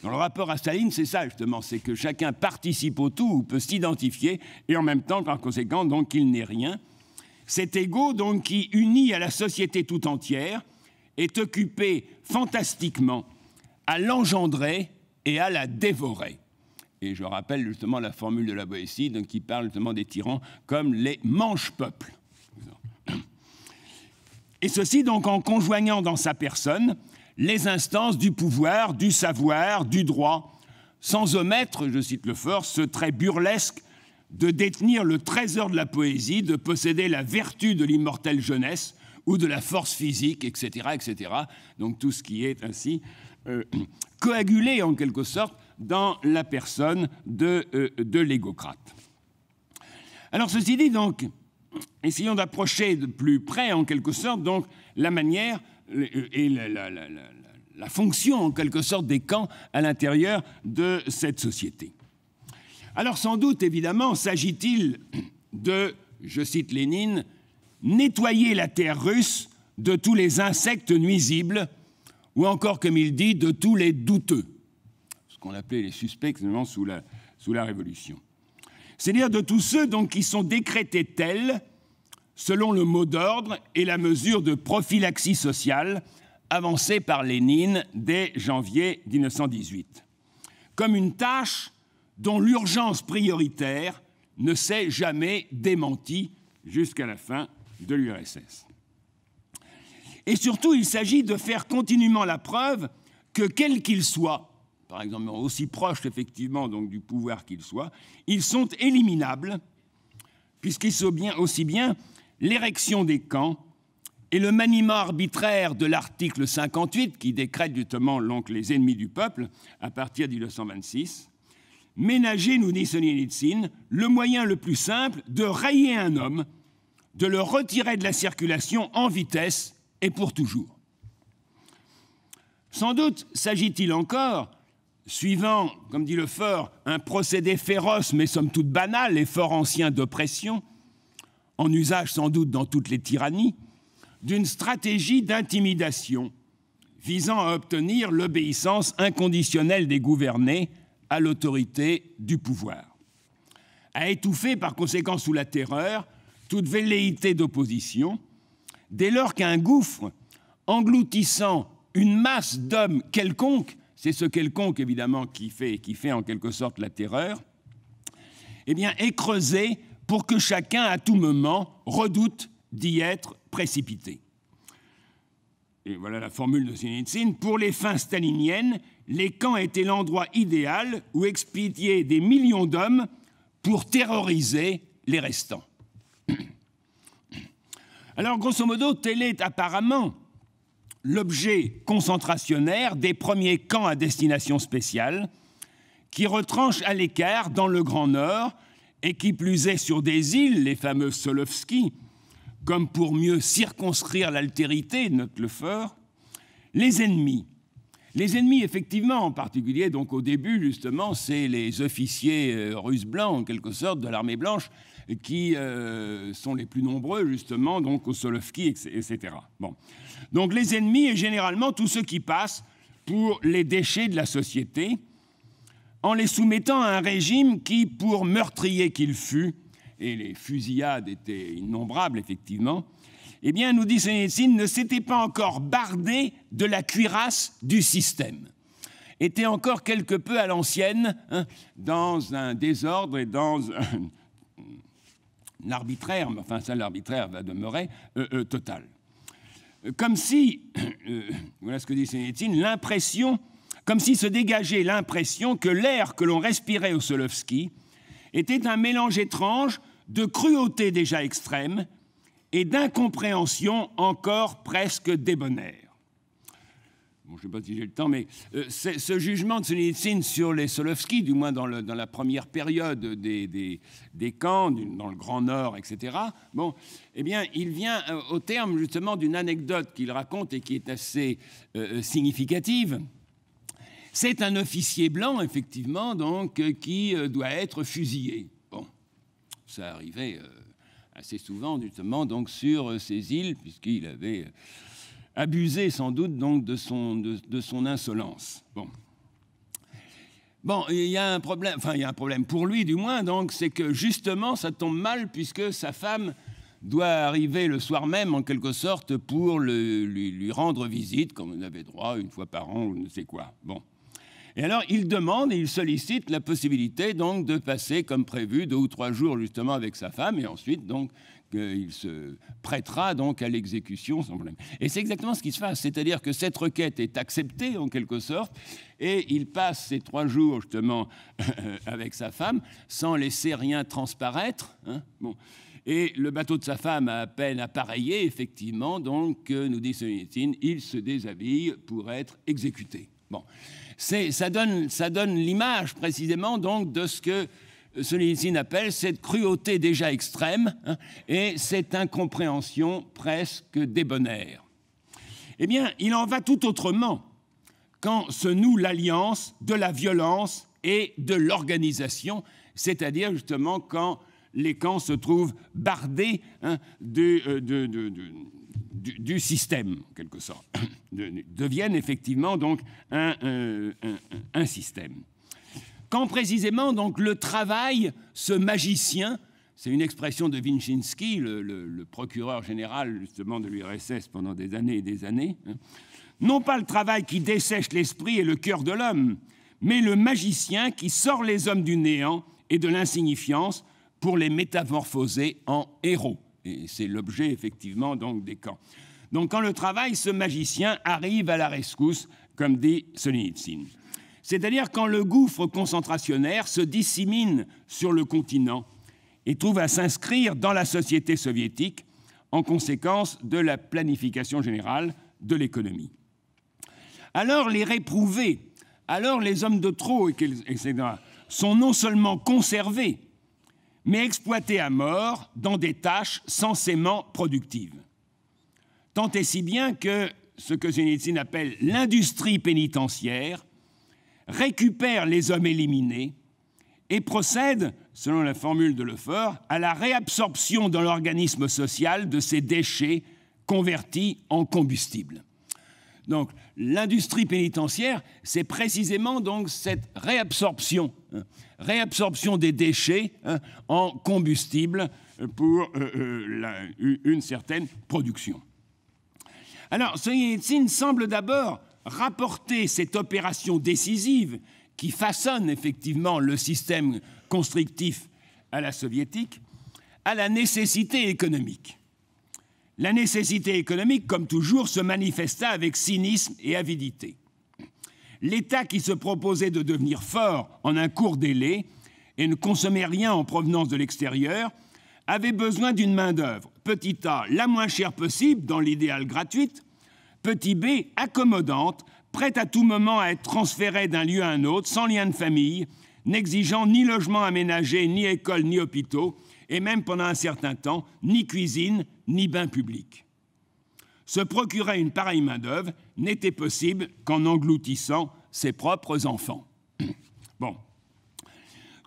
Dans le rapport à Staline, c'est ça justement, c'est que chacun participe au tout ou peut s'identifier, et en même temps, par conséquent, donc qu'il n'est rien. Cet égo, donc, qui unit à la société tout entière, est occupé fantastiquement à l'engendrer et à la dévorer. Et je rappelle justement la formule de la Boétie, donc, qui parle justement des tyrans comme les mange-peuples. Et ceci donc en conjoignant dans sa personne les instances du pouvoir, du savoir, du droit, sans omettre, je cite Lefort, ce trait burlesque de détenir le trésor de la poésie, de posséder la vertu de l'immortelle jeunesse ou de la force physique, etc., etc. Donc tout ce qui est ainsi coagulé en quelque sorte dans la personne de l'égocrate. Alors ceci dit, donc, essayons d'approcher de plus près en quelque sorte donc la manière et la fonction en quelque sorte des camps à l'intérieur de cette société. Alors sans doute, évidemment, s'agit-il de, je cite Lénine, nettoyer la terre russe de tous les insectes nuisibles, ou encore, comme il dit, de tous les douteux, ce qu'on appelait les suspects sous la Révolution. C'est-à-dire de tous ceux donc, qui sont décrétés tels, selon le mot d'ordre et la mesure de prophylaxie sociale avancée par Lénine dès janvier 1918, comme une tâche dont l'urgence prioritaire ne s'est jamais démentie jusqu'à la fin de l'URSS. Et surtout, il s'agit de faire continuellement la preuve que, quels qu'ils soient, par exemple aussi proches effectivement donc, du pouvoir qu'ils soient, ils sont éliminables, puisqu'ils sont aussi bien l'érection des camps et le maniement arbitraire de l'article 58, qui décrète justement donc, les ennemis du peuple à partir de 1926, ménager, nous dit Solzhenitsyn, le moyen le plus simple de rayer un homme, de le retirer de la circulation en vitesse et pour toujours. Sans doute s'agit-il encore, suivant, comme dit Lefort, un procédé féroce mais somme toute banal et fort ancien d'oppression, en usage sans doute dans toutes les tyrannies, d'une stratégie d'intimidation visant à obtenir l'obéissance inconditionnelle des gouvernés à l'autorité du pouvoir, à étouffer par conséquent sous la terreur toute velléité d'opposition, dès lors qu'un gouffre engloutissant une masse d'hommes quelconques, c'est ce quelconque évidemment qui fait en quelque sorte la terreur, eh bien est creusé pour que chacun à tout moment redoute d'y être précipité. Et voilà la formule de Solzhenitsyn. Pour les fins staliniennes, les camps étaient l'endroit idéal où expédier des millions d'hommes pour terroriser les restants. Alors, grosso modo, tel est apparemment l'objet concentrationnaire des premiers camps à destination spéciale qui retranchent à l'écart dans le Grand Nord et qui plus est sur des îles, les fameux Solovski, comme pour mieux circonscrire l'altérité, note Lefort, les ennemis. Les ennemis, effectivement, en particulier, donc au début, justement, c'est les officiers russes blancs, en quelque sorte, de l'armée blanche, qui sont les plus nombreux, justement, donc aux Solovki, etc. Bon. Donc les ennemis, et généralement tous ceux qui passent pour les déchets de la société, en les soumettant à un régime qui, pour meurtrier qu'il fût, et les fusillades étaient innombrables, effectivement, eh bien, nous dit Solzhenitsyn, ne s'était pas encore bardé de la cuirasse du système. Était encore quelque peu à l'ancienne, hein, dans un désordre et dans l'arbitraire, mais enfin ça, l'arbitraire va demeurer total. Comme si, voilà ce que dit Solzhenitsyn, l'impression, comme si se dégageait l'impression que l'air que l'on respirait au Solovski était un mélange étrange de cruauté déjà extrême et d'incompréhension encore presque débonnaire. Bon, je ne sais pas si j'ai le temps, mais ce jugement de Solzhenitsyn sur les Solovski, du moins dans la première période des camps, dans le Grand Nord, etc., bon, eh bien, il vient au terme justement d'une anecdote qu'il raconte et qui est assez significative. C'est un officier blanc, effectivement, donc, qui doit être fusillé. Bon, ça arrivait assez souvent, justement, donc, sur ces îles, puisqu'il avait abusé, sans doute, donc, de son insolence. Bon, il y a un problème, enfin, il y a un problème pour lui, du moins, donc, c'est que, justement, ça tombe mal, puisque sa femme doit arriver le soir même, en quelque sorte, pour lui rendre visite, comme on avait droit, une fois par an, ou ne sais quoi. Bon. Et alors, il demande et il sollicite la possibilité, donc, de passer, comme prévu, 2 ou 3 jours, justement, avec sa femme, et ensuite, donc, il se prêtera, donc, à l'exécution sans problème. Et c'est exactement ce qui se passe, c'est-à-dire que cette requête est acceptée, en quelque sorte, et il passe ces 3 jours, justement, avec sa femme, sans laisser rien transparaître, hein, bon. Et le bateau de sa femme a à peine appareillé, effectivement, donc, nous dit Solzhenitsyn, il se déshabille pour être exécuté. Bon. Ça donne l'image, précisément, donc, de ce que Solzhenitsyn appelle cette cruauté déjà extrême, hein, et cette incompréhension presque débonnaire. Eh bien, il en va tout autrement quand se noue l'alliance de la violence et de l'organisation, c'est-à-dire, justement, quand les camps se trouvent bardés, hein, du système, en quelque sorte, deviennent effectivement donc un système. Quand précisément donc le travail, ce magicien, c'est une expression de Winchinsky, le procureur général justement de l'URSS pendant des années et des années, hein, non pas le travail qui dessèche l'esprit et le cœur de l'homme, mais le magicien qui sort les hommes du néant et de l'insignifiance pour les métamorphoser en héros. Et c'est l'objet, effectivement, donc, des camps. Donc, quand le travail, ce magicien arrive à la rescousse, comme dit Solzhenitsyn. C'est-à-dire quand le gouffre concentrationnaire se dissémine sur le continent et trouve à s'inscrire dans la société soviétique en conséquence de la planification générale de l'économie. Alors, les réprouvés, alors les hommes de trop, etc., sont non seulement conservés, mais exploités à mort dans des tâches censément productives. Tant et si bien que ce que Solzhenitsyn appelle l'industrie pénitentiaire récupère les hommes éliminés et procède, selon la formule de Lefort, à la réabsorption dans l'organisme social de ces déchets convertis en combustible. Donc, l'industrie pénitentiaire, c'est précisément donc cette réabsorption des déchets, hein, en combustible pour une certaine production. Alors, Solzhenitsyn semble d'abord rapporter cette opération décisive qui façonne effectivement le système constructif à la soviétique à la nécessité économique. La nécessité économique, comme toujours, se manifesta avec cynisme et avidité. L'État qui se proposait de devenir fort en un court délai et ne consommait rien en provenance de l'extérieur avait besoin d'une main-d'œuvre, petit a, la moins chère possible, dans l'idéal gratuite, petit b, accommodante, prête à tout moment à être transférée d'un lieu à un autre, sans lien de famille, n'exigeant ni logement aménagé, ni école, ni hôpitaux, et même pendant un certain temps, ni cuisine, ni bain public. Se procurer une pareille main-d'œuvre n'était possible qu'en engloutissant ses propres enfants. Bon.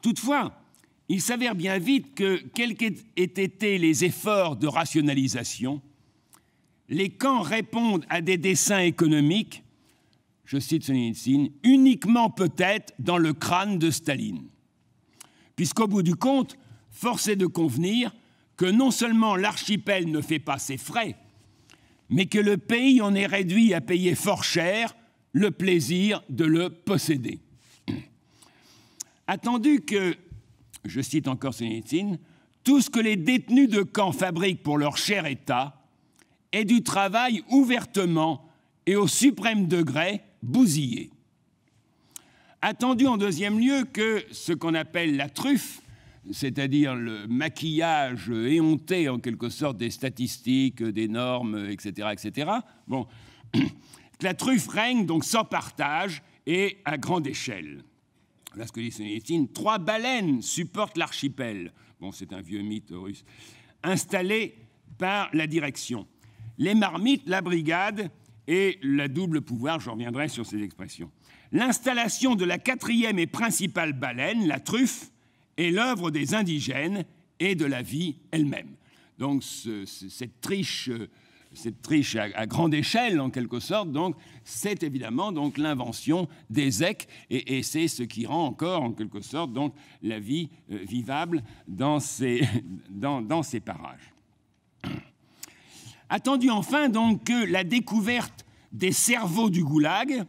Toutefois, il s'avère bien vite que, quels qu'aient été les efforts de rationalisation, les camps répondent à des desseins économiques, je cite Solzhenitsyn, uniquement peut-être dans le crâne de Staline. Puisqu'au bout du compte, force est de convenir que non seulement l'archipel ne fait pas ses frais, mais que le pays en est réduit à payer fort cher le plaisir de le posséder. Attendu que, je cite encore Solzhenitsyn, tout ce que les détenus de camp fabriquent pour leur cher État est du travail ouvertement et au suprême degré bousillé. Attendu en deuxième lieu que ce qu'on appelle la truffe, c'est-à-dire le maquillage éhonté en quelque sorte des statistiques, des normes, etc., etc. Bon, la truffe règne donc sans partage et à grande échelle. Là, ce que dit Solzhenitsyn, 3 baleines supportent l'archipel. Bon, c'est un vieux mythe russe. Installé par la direction. Les marmites, la brigade et le double pouvoir, je reviendrai sur ces expressions. L'installation de la 4e et principale baleine, la truffe, est l'œuvre des indigènes et de la vie elle-même. Donc cette triche à grande échelle, en quelque sorte, donc, c'est évidemment donc, l'invention des Èques, et c'est ce qui rend encore, en quelque sorte, donc, la vie vivable dans ces parages. Attendu enfin donc que la découverte des cerveaux du goulag,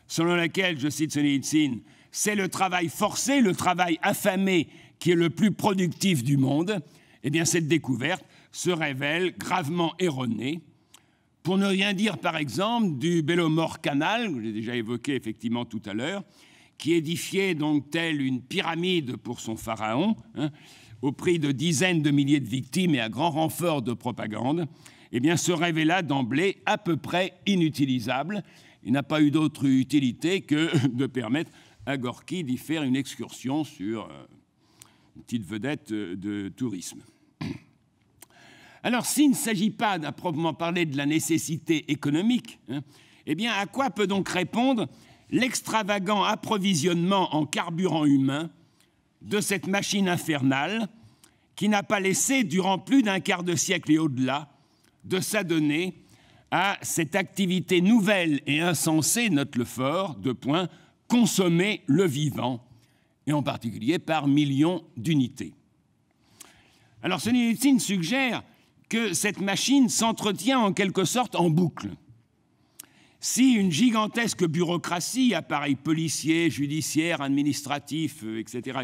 selon laquelle, je cite Solzhenitsyn, c'est le travail forcé, le travail affamé qui est le plus productif du monde, eh bien cette découverte se révèle gravement erronée. Pour ne rien dire, par exemple, du Belomor Canal, que j'ai déjà évoqué effectivement tout à l'heure, qui édifiait donc telle une pyramide pour son pharaon, au prix de dizaines de milliers de victimes et à grand renfort de propagande, eh bien, se révéla d'emblée à peu près inutilisable. Il n'a pas eu d'autre utilité que de permettre à Gorky d'y faire une excursion sur une petite vedette de tourisme. Alors, s'il ne s'agit pas d'à proprement parler de la nécessité économique, eh bien, à quoi peut donc répondre l'extravagant approvisionnement en carburant humain de cette machine infernale qui n'a pas laissé, durant plus d'un quart de siècle et au-delà, de s'adonner à cette activité nouvelle et insensée, note le fort, de point, consommer le vivant, et en particulier par millions d'unités. Alors, Solzhenitsyn suggère que cette machine s'entretient en quelque sorte en boucle. Si une gigantesque bureaucratie, appareils policiers, judiciaires, administratifs, etc.,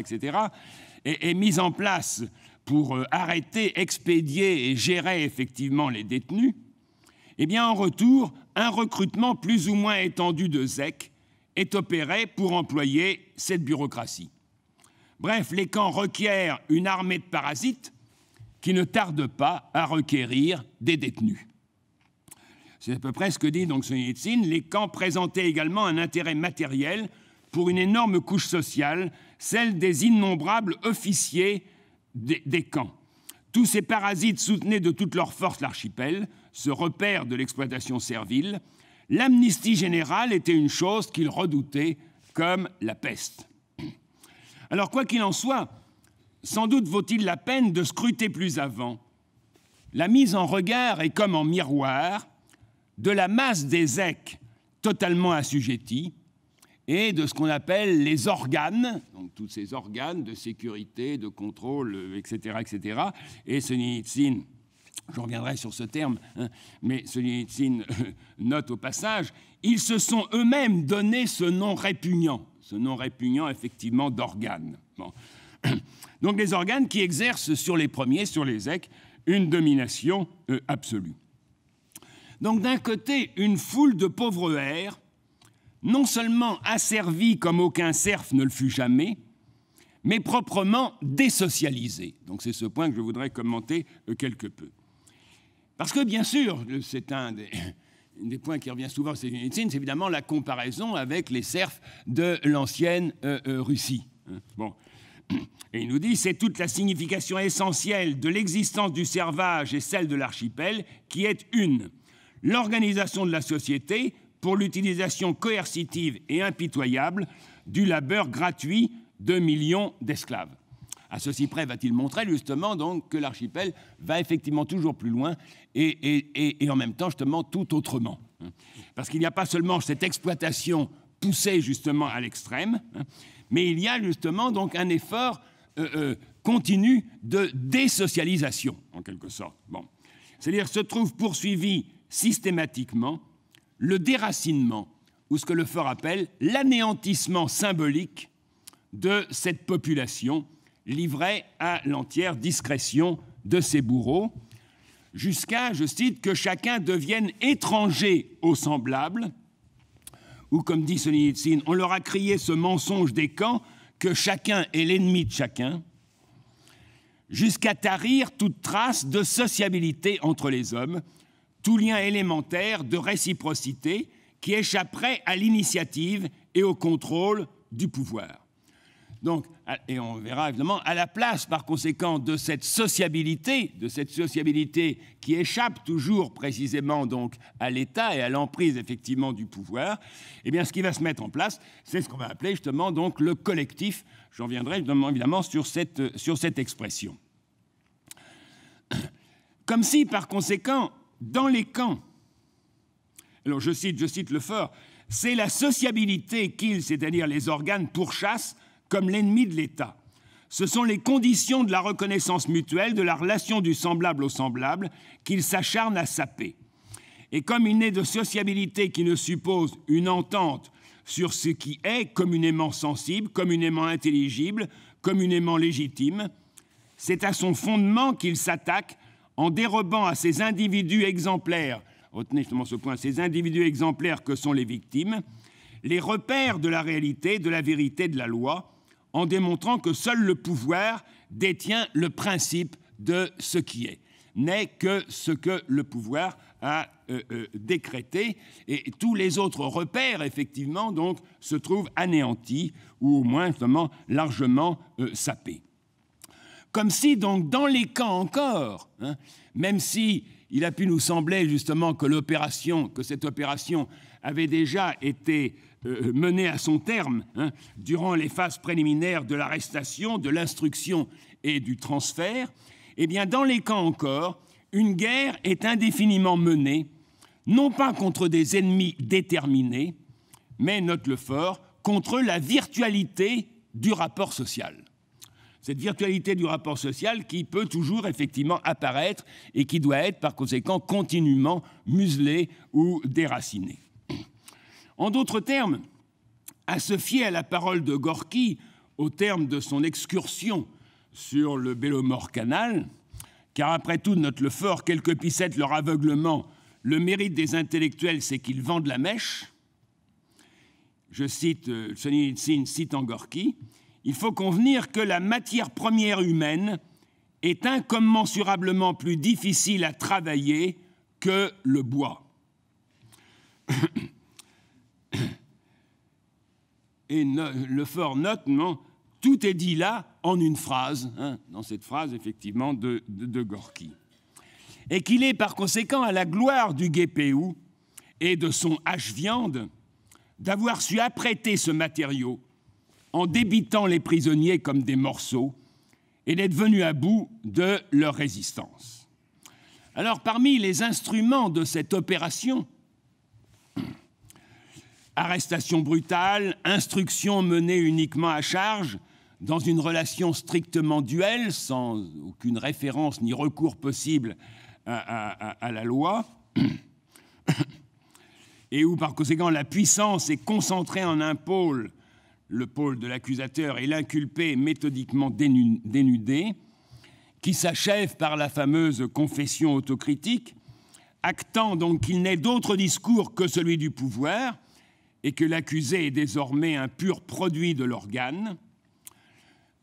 est mise en place pour arrêter, expédier et gérer effectivement les détenus, eh bien, en retour, un recrutement plus ou moins étendu de zèques est opéré pour employer cette bureaucratie. Bref, les camps requièrent une armée de parasites qui ne tardent pas à requérir des détenus. C'est à peu près ce que dit donc Solzhenitsyn. Les camps présentaient également un intérêt matériel pour une énorme couche sociale, celle des innombrables officiers des camps. Tous ces parasites soutenaient de toute leur force l'archipel, ce repère de l'exploitation servile. L'amnistie générale était une chose qu'ils redoutaient comme la peste. Alors, quoi qu'il en soit, sans doute vaut-il la peine de scruter plus avant la mise en regard et comme en miroir de la masse des zèques totalement assujettis et de ce qu'on appelle les organes, donc tous ces organes de sécurité, de contrôle, etc., etc. Et Solzhenitsyn, je reviendrai sur ce terme, mais Solzhenitsyn note au passage, ils se sont eux-mêmes donné ce nom répugnant effectivement d'organes. Bon. Donc les organes qui exercent sur les premiers, sur les zèques, une domination absolue. Donc d'un côté, une foule de pauvres hères, non seulement asservis comme aucun serf ne le fut jamais, mais proprement désocialisés. Donc c'est ce point que je voudrais commenter quelque peu. Parce que bien sûr, c'est un des points qui revient souvent, c'est évidemment la comparaison avec les serfs de l'ancienne Russie. Bon. Et il nous dit, c'est toute la signification essentielle de l'existence du servage et celle de l'archipel qui est une. L'organisation de la société pour l'utilisation coercitive et impitoyable du labeur gratuit de millions d'esclaves. À ceci près va-t-il montrer justement donc que l'archipel va effectivement toujours plus loin et en même temps justement tout autrement. Parce qu'il n'y a pas seulement cette exploitation poussée justement à l'extrême, mais il y a justement donc un effort continu de désocialisation en quelque sorte. Bon. C'est-à-dire se trouve poursuivi systématiquement le déracinement, ou ce que le fort appelle l'anéantissement symbolique de cette population livrée à l'entière discrétion de ses bourreaux, jusqu'à, je cite, que chacun devienne étranger aux semblables, ou comme dit Solzhenitsyn, on leur a crié ce mensonge des camps que chacun est l'ennemi de chacun, jusqu'à tarir toute trace de sociabilité entre les hommes, tout lien élémentaire de réciprocité qui échapperait à l'initiative et au contrôle du pouvoir. Donc, et on verra évidemment, à la place, par conséquent, de cette sociabilité qui échappe toujours précisément donc à l'État et à l'emprise effectivement du pouvoir, eh bien, ce qui va se mettre en place, c'est ce qu'on va appeler justement donc le collectif. J'en viendrai évidemment sur cette expression. Comme si, par conséquent, dans les camps, alors je cite Lefort, c'est la sociabilité qu'ils, c'est-à-dire les organes, pourchassent comme l'ennemi de l'État. Ce sont les conditions de la reconnaissance mutuelle, de la relation du semblable au semblable, qu'ils s'acharnent à saper. Et comme il n'est de sociabilité qui ne suppose une entente sur ce qui est communément sensible, communément intelligible, communément légitime, c'est à son fondement qu'ils s'attaquent en dérobant à ces individus exemplaires, retenez justement ce point, ces individus exemplaires que sont les victimes, les repères de la réalité, de la vérité, de la loi, en démontrant que seul le pouvoir détient le principe de ce qui est, n'est que ce que le pouvoir a décrété, et tous les autres repères, effectivement, donc, se trouvent anéantis, ou au moins, justement, largement sapés. Comme si, donc, dans les camps encore, hein, même si il a pu nous sembler, justement, que cette opération avait déjà été menée à son terme hein, durant les phases préliminaires de l'arrestation, de l'instruction et du transfert, eh bien, dans les camps encore, une guerre est indéfiniment menée, non pas contre des ennemis déterminés, mais, note Lefort, contre la virtualité du rapport social. Cette virtualité du rapport social qui peut toujours effectivement apparaître et qui doit être par conséquent continuellement muselée ou déracinée. En d'autres termes, à se fier à la parole de Gorky au terme de son excursion sur le Belomor Canal, car après tout, note Lefort, quel que puisse être leur aveuglement, le mérite des intellectuels, c'est qu'ils vendent la mèche. Je cite, Solzhenitsyn citant Gorky, il faut convenir que la matière première humaine est incommensurablement plus difficile à travailler que le bois. Et Lefort note, non, tout est dit là en une phrase, hein, dans cette phrase effectivement de Gorky. Et qu'il est par conséquent à la gloire du GPU et de son hache-viande d'avoir su apprêter ce matériau en débitant les prisonniers comme des morceaux et d'être venu à bout de leur résistance. Alors, parmi les instruments de cette opération, arrestation brutale, instruction menée uniquement à charge, dans une relation strictement duelle, sans aucune référence ni recours possible à la loi, et où par conséquent la puissance est concentrée en un pôle, le pôle de l'accusateur, et l'inculpé méthodiquement dénudé, qui s'achève par la fameuse confession autocritique, actant donc qu'il n'est d'autre discours que celui du pouvoir, et que l'accusé est désormais un pur produit de l'organe.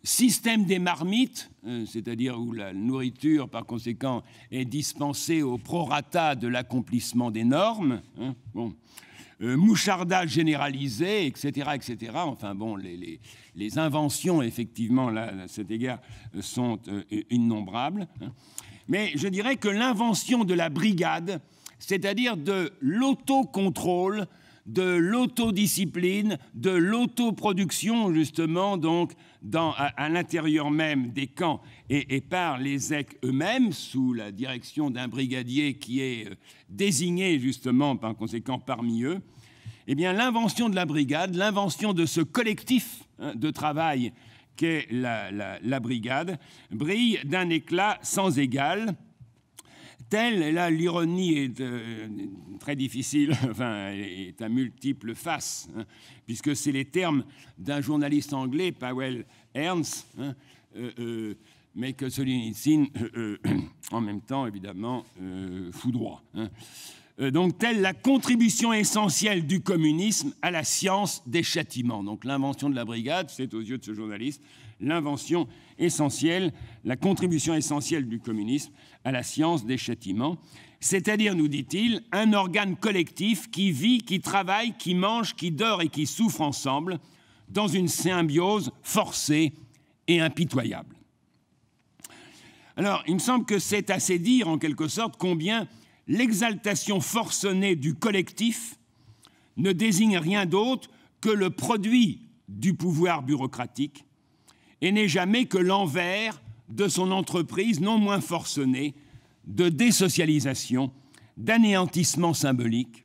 Système des marmites, c'est-à-dire où la nourriture, par conséquent, est dispensée au prorata de l'accomplissement des normes. Hein, bon. Mouchardage généralisé, etc., etc. Enfin bon, les inventions, effectivement, là, à cet égard, sont innombrables. Hein. Mais je dirais que l'invention de la brigade, c'est-à-dire de l'autocontrôle, de l'autodiscipline, de l'autoproduction, justement, donc, à l'intérieur même des camps et par les zèques eux-mêmes, sous la direction d'un brigadier qui est désigné, justement, par conséquent, parmi eux, eh bien, l'invention de la brigade, l'invention de ce collectif de travail qu'est la brigade, brille d'un éclat sans égal. Telle, et là l'ironie est très difficile, enfin, est à multiples faces, hein, puisque c'est les termes d'un journaliste anglais, Powell Ernst, hein, mais que Solzhenitsyn, en même temps, évidemment, foudroie. Hein. Donc, telle la contribution essentielle du communisme à la science des châtiments. Donc, l'invention de la brigade, c'est aux yeux de ce journaliste l'invention essentielle, la contribution essentielle du communisme à la science des châtiments, c'est-à-dire, nous dit-il, un organe collectif qui vit, qui travaille, qui mange, qui dort et qui souffre ensemble dans une symbiose forcée et impitoyable. Alors, il me semble que c'est assez dire, en quelque sorte, combien l'exaltation forcenée du collectif ne désigne rien d'autre que le produit du pouvoir bureaucratique et n'est jamais que l'envers de son entreprise non moins forcenée de désocialisation, d'anéantissement symbolique,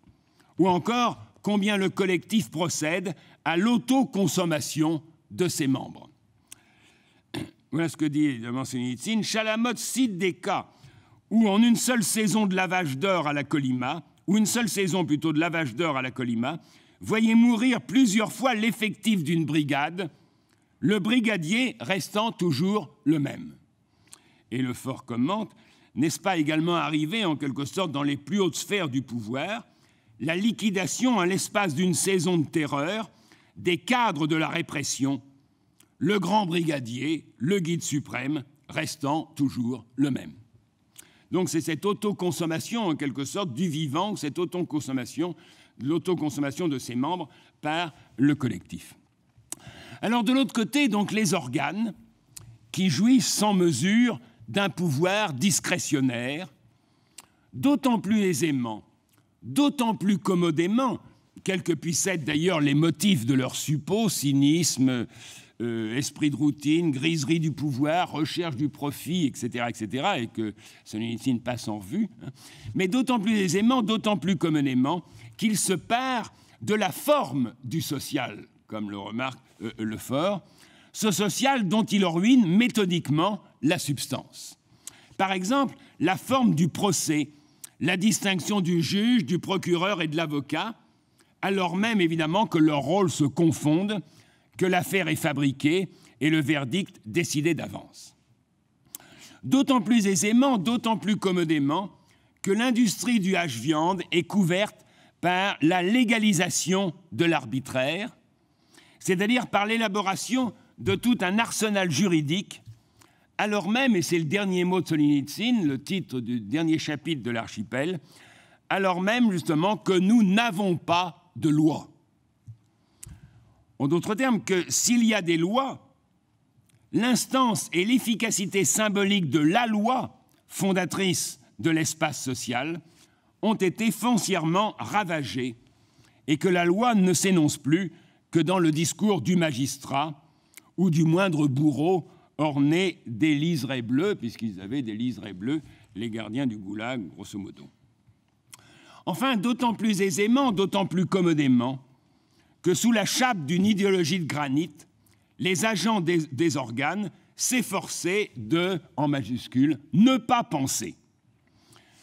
ou encore combien le collectif procède à l'autoconsommation de ses membres. Voilà ce que dit évidemment Solzhenitsyn. Chalamot cite des cas où en une seule saison de lavage d'or à la Colima, ou une seule saison plutôt de lavage d'or à la Colima, voyait mourir plusieurs fois l'effectif d'une brigade, le brigadier restant toujours le même. Et le fort commente, n'est-ce pas également arrivé en quelque sorte dans les plus hautes sphères du pouvoir, la liquidation en l'espace d'une saison de terreur des cadres de la répression, le grand brigadier, le guide suprême, restant toujours le même. Donc c'est cette autoconsommation en quelque sorte du vivant, cette autoconsommation de ses membres par le collectif. Alors de l'autre côté, donc les organes qui jouissent sans mesure d'un pouvoir discrétionnaire, d'autant plus aisément, d'autant plus commodément, quels que puissent être d'ailleurs les motifs de leur suppôt, cynisme, esprit de routine, griserie du pouvoir, recherche du profit, etc., et que Solzhenitsyn passe en revue, hein, mais d'autant plus aisément, d'autant plus commodément qu'il se part de la forme du social, comme le remarque Le Fort, ce social dont il ruine méthodiquement la substance. Par exemple, la forme du procès, la distinction du juge, du procureur et de l'avocat, alors même évidemment que leurs rôles se confondent, que l'affaire est fabriquée et le verdict décidé d'avance. D'autant plus aisément, d'autant plus commodément que l'industrie du hache-viande est couverte par la légalisation de l'arbitraire, c'est-à-dire par l'élaboration de tout un arsenal juridique, alors même, et c'est le dernier mot de Solzhenitsyn, le titre du dernier chapitre de l'Archipel, alors même justement que nous n'avons pas de loi. En d'autres termes, que s'il y a des lois, l'instance et l'efficacité symbolique de la loi, fondatrice de l'espace social, ont été foncièrement ravagées et que la loi ne s'énonce plus que dans le discours du magistrat ou du moindre bourreau orné des liserés bleus, puisqu'ils avaient des liserés bleus, les gardiens du goulag, grosso modo. Enfin, d'autant plus aisément, d'autant plus commodément, que sous la chape d'une idéologie de granit, les agents des organes s'efforçaient de, en majuscule, ne pas penser.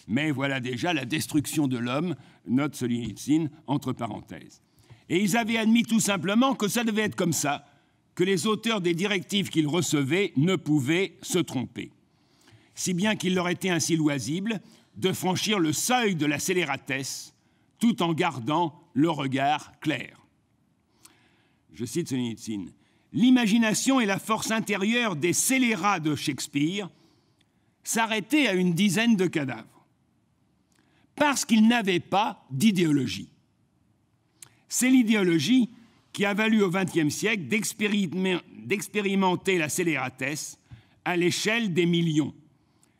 Mais voilà déjà la destruction de l'homme, note Solzhenitsyn, entre parenthèses. Et ils avaient admis tout simplement que ça devait être comme ça, que les auteurs des directives qu'ils recevaient ne pouvaient se tromper. Si bien qu'il leur était ainsi loisible de franchir le seuil de la scélératesse tout en gardant le regard clair. Je cite Solzhenitsyn. « L'imagination et la force intérieure des scélérats de Shakespeare s'arrêtaient à une dizaine de cadavres, parce qu'ils n'avaient pas d'idéologie. C'est l'idéologie qui a valu au XXe siècle d'expérimenter la scélératesse à l'échelle des millions,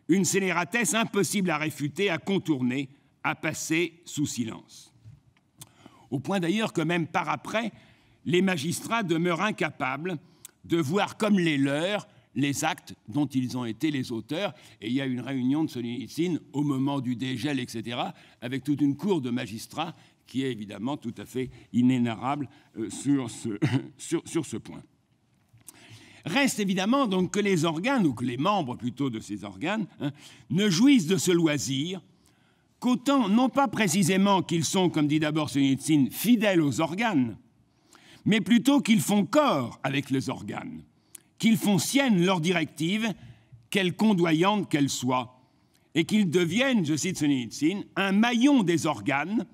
une scélératesse impossible à réfuter, à contourner, à passer sous silence. Au point d'ailleurs que même par après, les magistrats demeurent incapables de voir comme les leurs les actes dont ils ont été les auteurs. Et il y a une réunion de Solzhenitsyn au moment du dégel, etc., avec toute une cour de magistrats qui est évidemment tout à fait inénarrable sur ce point. Reste évidemment donc que les organes, ou que les membres plutôt de ces organes, ne jouissent de ce loisir qu'autant, non pas précisément qu'ils sont, comme dit d'abord Solzhenitsyn, fidèles aux organes, mais plutôt qu'ils font corps avec les organes, qu'ils font siennes leurs directives, quelles condoyantes qu'elles soient, et qu'ils deviennent, je cite Solzhenitsyn, un maillon des organes,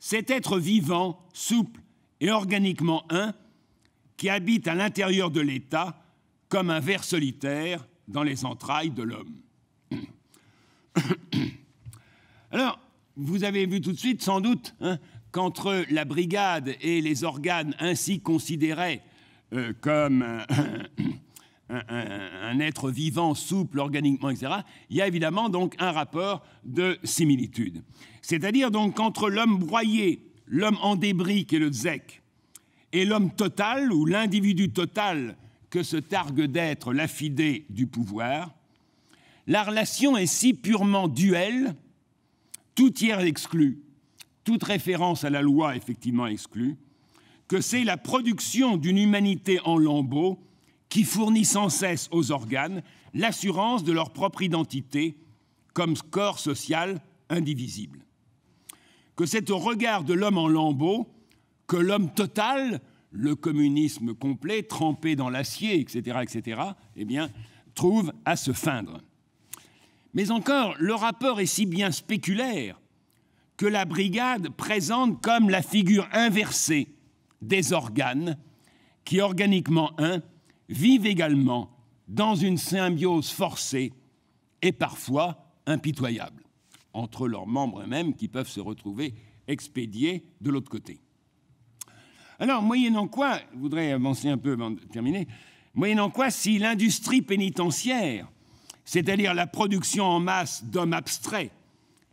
cet être vivant, souple et organiquement un, qui habite à l'intérieur de l'État comme un ver solitaire dans les entrailles de l'homme. Alors, vous avez vu tout de suite, sans doute, qu'entre la brigade et les organes ainsi considérés comme un être vivant, souple, organiquement, etc., il y a évidemment donc un rapport de similitude. C'est-à-dire donc qu'entre l'homme broyé, l'homme en débris qui est le Zec, et l'homme total, ou l'individu total que se targue d'être l'affidé du pouvoir, la relation est si purement duelle, tout tiers exclu, toute référence à la loi effectivement exclue, que c'est la production d'une humanité en lambeaux qui fournit sans cesse aux organes l'assurance de leur propre identité comme corps social indivisible. Que c'est au regard de l'homme en lambeaux que l'homme total, le communisme complet, trempé dans l'acier, etc., eh bien, trouve à se feindre. Mais encore, le rapport est si bien spéculaire que la brigade présente comme la figure inversée des organes qui, organiquement vivent également dans une symbiose forcée et parfois impitoyable entre leurs membres eux-mêmes qui peuvent se retrouver expédiés de l'autre côté. Alors, moyennant quoi, je voudrais avancer un peu avant de terminer, moyennant quoi, si l'industrie pénitentiaire, c'est-à-dire la production en masse d'hommes abstraits,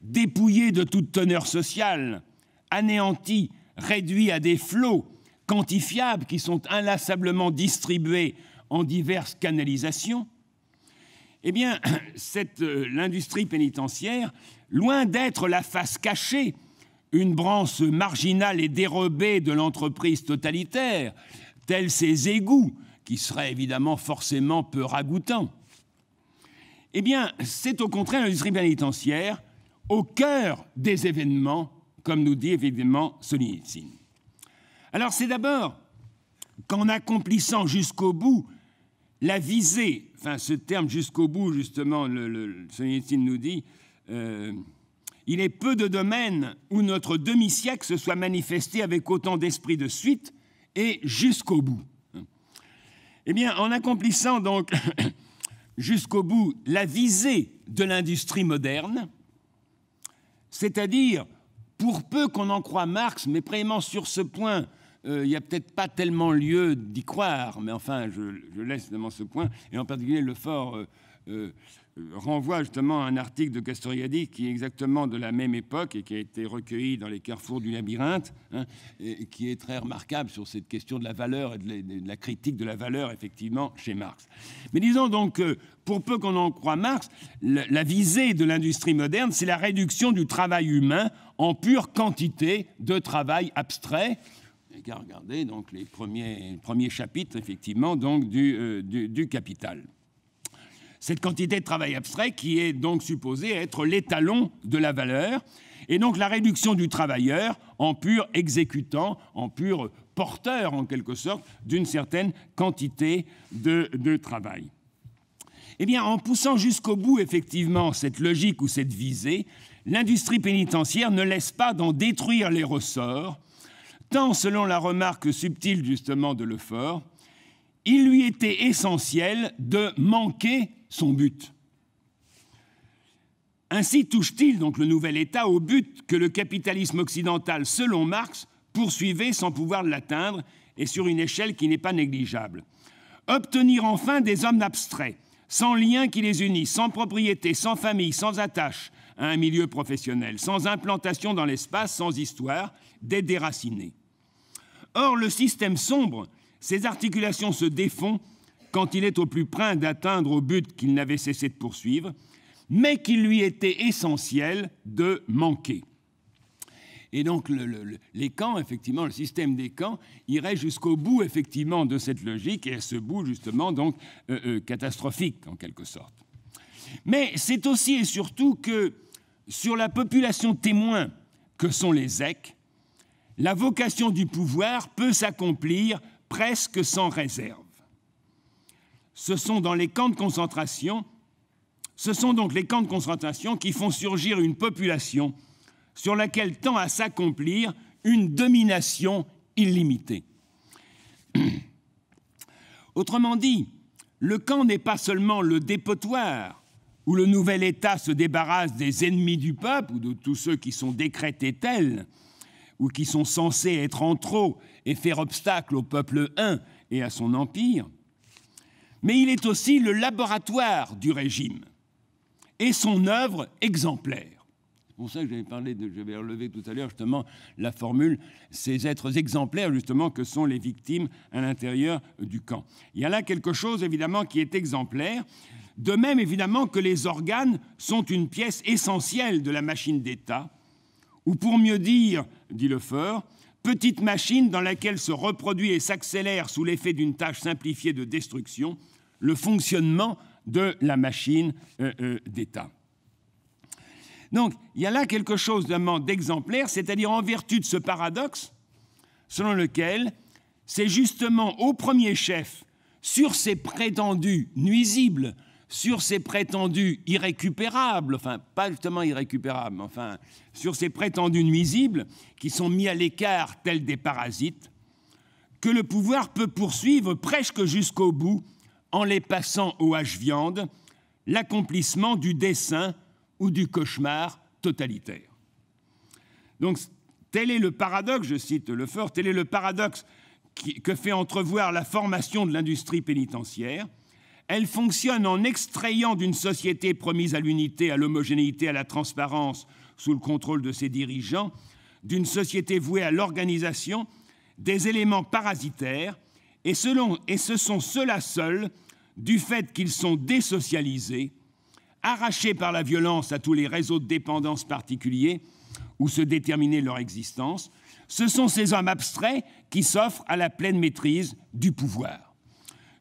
dépouillés de toute teneur sociale, anéantis, réduits à des flots quantifiables qui sont inlassablement distribués en diverses canalisations, eh bien, l'industrie pénitentiaire, loin d'être la face cachée, une branche marginale et dérobée de l'entreprise totalitaire, tels ses égouts, qui seraient évidemment forcément peu ragoûtants, eh bien, c'est au contraire l'industrie pénitentiaire au cœur des événements, comme nous dit évidemment Solzhenitsyn. Alors, c'est d'abord qu'en accomplissant jusqu'au bout la visée, enfin ce terme jusqu'au bout, justement, Solzhenitsyn nous dit, il est peu de domaines où notre demi-siècle se soit manifesté avec autant d'esprit de suite et jusqu'au bout. Eh bien, en accomplissant donc jusqu'au bout la visée de l'industrie moderne, c'est-à-dire, pour peu qu'on en croie Marx, mais vraiment sur ce point, il n'y a peut-être pas tellement lieu d'y croire, mais enfin, je laisse évidemment ce point, et en particulier le fort renvoie justement à un article de Castoriadis qui est exactement de la même époque et qui a été recueilli dans les carrefours du labyrinthe, et qui est très remarquable sur cette question de la valeur et de la critique de la valeur, effectivement, chez Marx. Mais disons donc que, pour peu qu'on en croie Marx, la visée de l'industrie moderne, c'est la réduction du travail humain en pure quantité de travail abstrait. Regardez donc les premiers chapitres, effectivement, donc, du Capital. Cette quantité de travail abstrait qui est donc supposée être l'étalon de la valeur, et donc la réduction du travailleur en pur exécutant, en pur porteur, en quelque sorte, d'une certaine quantité de travail. Eh bien, en poussant jusqu'au bout, effectivement, cette logique ou cette visée, l'industrie pénitentiaire ne laisse pas d'en détruire les ressorts, tant, selon la remarque subtile, justement, de Lefort, il lui était essentiel de manquer son but. Ainsi touche-t-il donc le nouvel État au but que le capitalisme occidental, selon Marx, poursuivait sans pouvoir l'atteindre et sur une échelle qui n'est pas négligeable. Obtenir enfin des hommes abstraits, sans lien qui les unisse, sans propriété, sans famille, sans attache à un milieu professionnel, sans implantation dans l'espace, sans histoire, des déracinés. Or, le système sombre, ses articulations se défont quand il est au plus près d'atteindre au but qu'il n'avait cessé de poursuivre, mais qu'il lui était essentiel de manquer. Et donc les camps, effectivement, le système des camps irait jusqu'au bout, effectivement, de cette logique, et à ce bout, justement, donc catastrophique, en quelque sorte. Mais c'est aussi et surtout que sur la population témoin que sont les Zec, la vocation du pouvoir peut s'accomplir presque sans réserve. Ce sont donc les camps de concentration qui font surgir une population sur laquelle tend à s'accomplir une domination illimitée. Autrement dit, le camp n'est pas seulement le dépotoir où le nouvel État se débarrasse des ennemis du peuple ou de tous ceux qui sont décrétés tels ou qui sont censés être en trop et faire obstacle au peuple un et à son empire, mais il est aussi le laboratoire du régime et son œuvre exemplaire. C'est pour ça que j'avais relevé tout à l'heure justement la formule, ces êtres exemplaires justement que sont les victimes à l'intérieur du camp. Il y a là quelque chose évidemment qui est exemplaire, de même évidemment que les organes sont une pièce essentielle de la machine d'État, ou pour mieux dire, dit Lefort, petite machine dans laquelle se reproduit et s'accélère sous l'effet d'une tâche simplifiée de destruction le fonctionnement de la machine d'État. Donc, il y a là quelque chose d'exemplaire, c'est-à-dire en vertu de ce paradoxe, selon lequel c'est justement au premier chef, sur ces prétendus nuisibles, sur ces prétendus irrécupérables, enfin, pas justement irrécupérables, enfin, sur ces prétendus nuisibles qui sont mis à l'écart tels des parasites, que le pouvoir peut poursuivre presque jusqu'au bout, en les passant au hache-viande, l'accomplissement du dessein ou du cauchemar totalitaire. Donc, tel est le paradoxe, je cite Lefort, tel est le paradoxe que fait entrevoir la formation de l'industrie pénitentiaire. Elle fonctionne en extrayant d'une société promise à l'unité, à l'homogénéité, à la transparence, sous le contrôle de ses dirigeants, d'une société vouée à l'organisation, des éléments parasitaires, et ce sont ceux-là seuls, du fait qu'ils sont désocialisés, arrachés par la violence à tous les réseaux de dépendance particuliers où se déterminait leur existence, ce sont ces hommes abstraits qui s'offrent à la pleine maîtrise du pouvoir.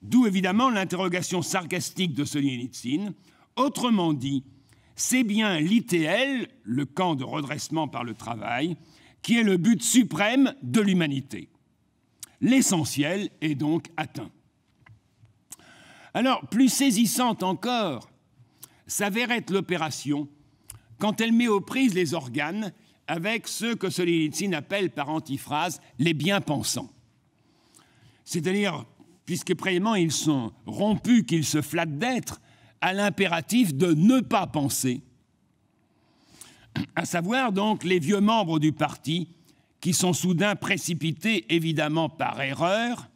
D'où évidemment l'interrogation sarcastique de Solzhenitsyn. Autrement dit, c'est bien l'ITL, le camp de redressement par le travail, qui est le but suprême de l'humanité. L'essentiel est donc atteint. Alors, plus saisissante encore, s'avère être l'opération quand elle met aux prises les organes avec ceux que Solzhenitsyn appelle par antiphrase les bien-pensants. C'est-à-dire, puisque précisément ils sont rompus, qu'ils se flattent d'être, à l'impératif de ne pas penser, à savoir donc les vieux membres du parti qui sont soudain précipités, évidemment par erreur,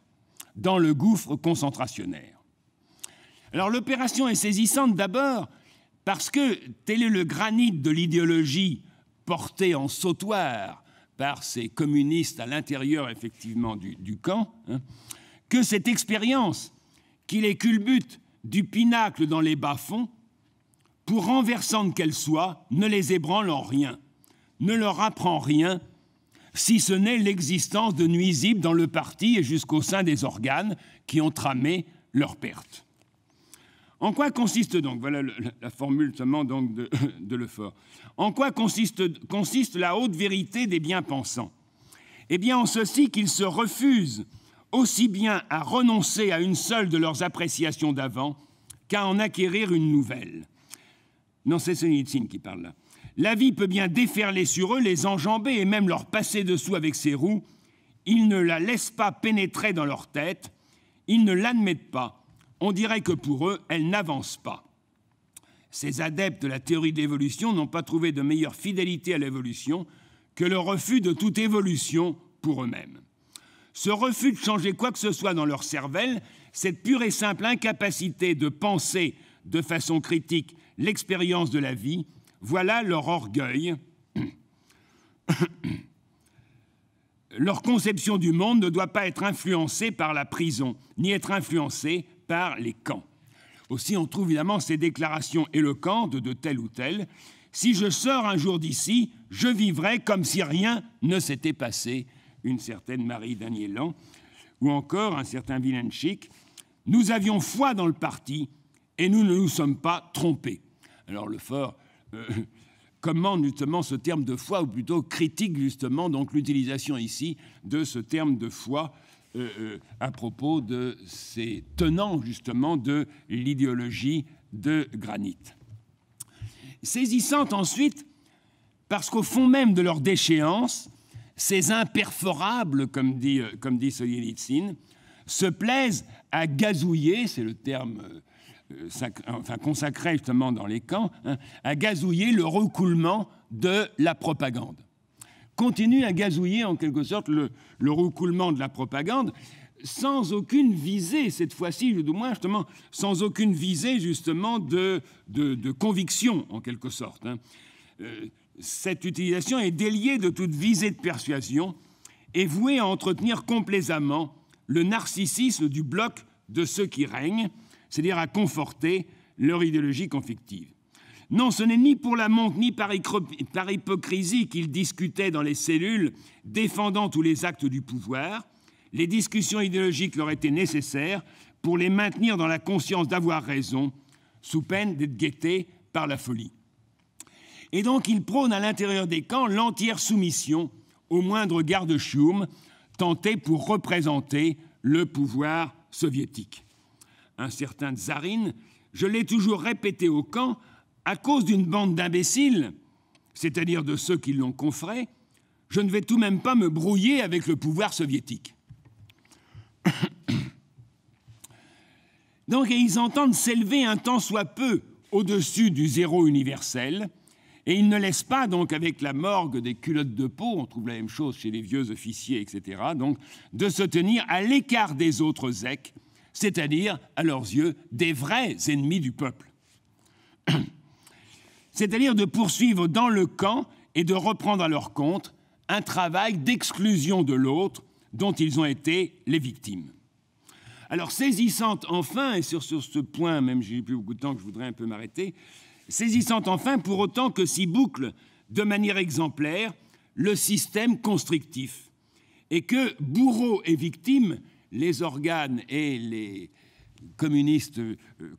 dans le gouffre concentrationnaire. Alors l'opération est saisissante d'abord parce que tel est le granit de l'idéologie portée en sautoir par ces communistes à l'intérieur effectivement du camp, que cette expérience qui les culbute du pinacle dans les bas-fonds, pour renversante qu'elle soit, ne les ébranle en rien, ne leur apprend rien, si ce n'est l'existence de nuisibles dans le parti et jusqu'au sein des organes qui ont tramé leur perte. En quoi consiste donc, voilà la formule seulement donc de Lefort, en quoi consiste la haute vérité des bien-pensants? Eh bien en ceci qu'ils se refusent aussi bien à renoncer à une seule de leurs appréciations d'avant qu'à en acquérir une nouvelle. Non, c'est Solzhenitsyn qui parle là. La vie peut bien déferler sur eux, les enjamber et même leur passer dessous avec ses roues. Ils ne la laissent pas pénétrer dans leur tête, ils ne l'admettent pas. On dirait que pour eux, elle n'avance pas. Ces adeptes de la théorie d'évolution n'ont pas trouvé de meilleure fidélité à l'évolution que le refus de toute évolution pour eux-mêmes. Ce refus de changer quoi que ce soit dans leur cervelle, cette pure et simple incapacité de penser de façon critique l'expérience de la vie, voilà leur orgueil. Leur conception du monde ne doit pas être influencée par la prison, ni être influencée par les camps. Aussi, on trouve évidemment ces déclarations éloquentes de tel ou tel. Si je sors un jour d'ici, je vivrai comme si rien ne s'était passé. Une certaine Marie Daniélan, ou encore un certain Vilenchik. Nous avions foi dans le parti et nous ne nous sommes pas trompés. Alors Lefort commande justement ce terme de foi, ou plutôt critique justement donc l'utilisation ici de ce terme de foi à propos de ces tenants justement de l'idéologie de Granit. Saisissante ensuite parce qu'au fond même de leur déchéance, ces imperforables, comme dit Solzhenitsyn, se plaisent à gazouiller, c'est le terme consacré justement dans les camps, hein, à gazouiller le roucoulement de la propagande. Continue à gazouiller en quelque sorte le roucoulement de la propagande, sans aucune visée, cette fois-ci, du moins justement, sans aucune visée justement de conviction en quelque sorte. Hein. Cette utilisation est déliée de toute visée de persuasion et vouée à entretenir complaisamment le narcissisme du bloc de ceux qui règnent, c'est-à-dire à conforter leur idéologie conflictive. Non, ce n'est ni pour la montre, ni par hypocrisie qu'ils discutaient dans les cellules défendant tous les actes du pouvoir. Les discussions idéologiques leur étaient nécessaires pour les maintenir dans la conscience d'avoir raison, sous peine d'être guettés par la folie. Et donc, ils prônent à l'intérieur des camps l'entière soumission au moindre garde-choum tenté pour représenter le pouvoir soviétique. Un certain Tsarine, je l'ai toujours répété au camp, à cause d'une bande d'imbéciles, c'est-à-dire de ceux qui l'ont confré, je ne vais tout de même pas me brouiller avec le pouvoir soviétique. Donc, ils entendent s'élever un tant soit peu au-dessus du zéro universel, et ils ne laissent pas, donc, avec la morgue des culottes de peau, on trouve la même chose chez les vieux officiers, etc., donc, de se tenir à l'écart des autres zèques, c'est-à-dire, à leurs yeux, des vrais ennemis du peuple. C'est-à-dire de poursuivre dans le camp et de reprendre à leur compte un travail d'exclusion de l'autre dont ils ont été les victimes. Alors, saisissante enfin, et sur ce point, même j'ai plus beaucoup de temps que je voudrais un peu m'arrêter, saisissante enfin pour autant que s'y boucle de manière exemplaire le système constrictif et que bourreaux et victimes, les organes et les communistes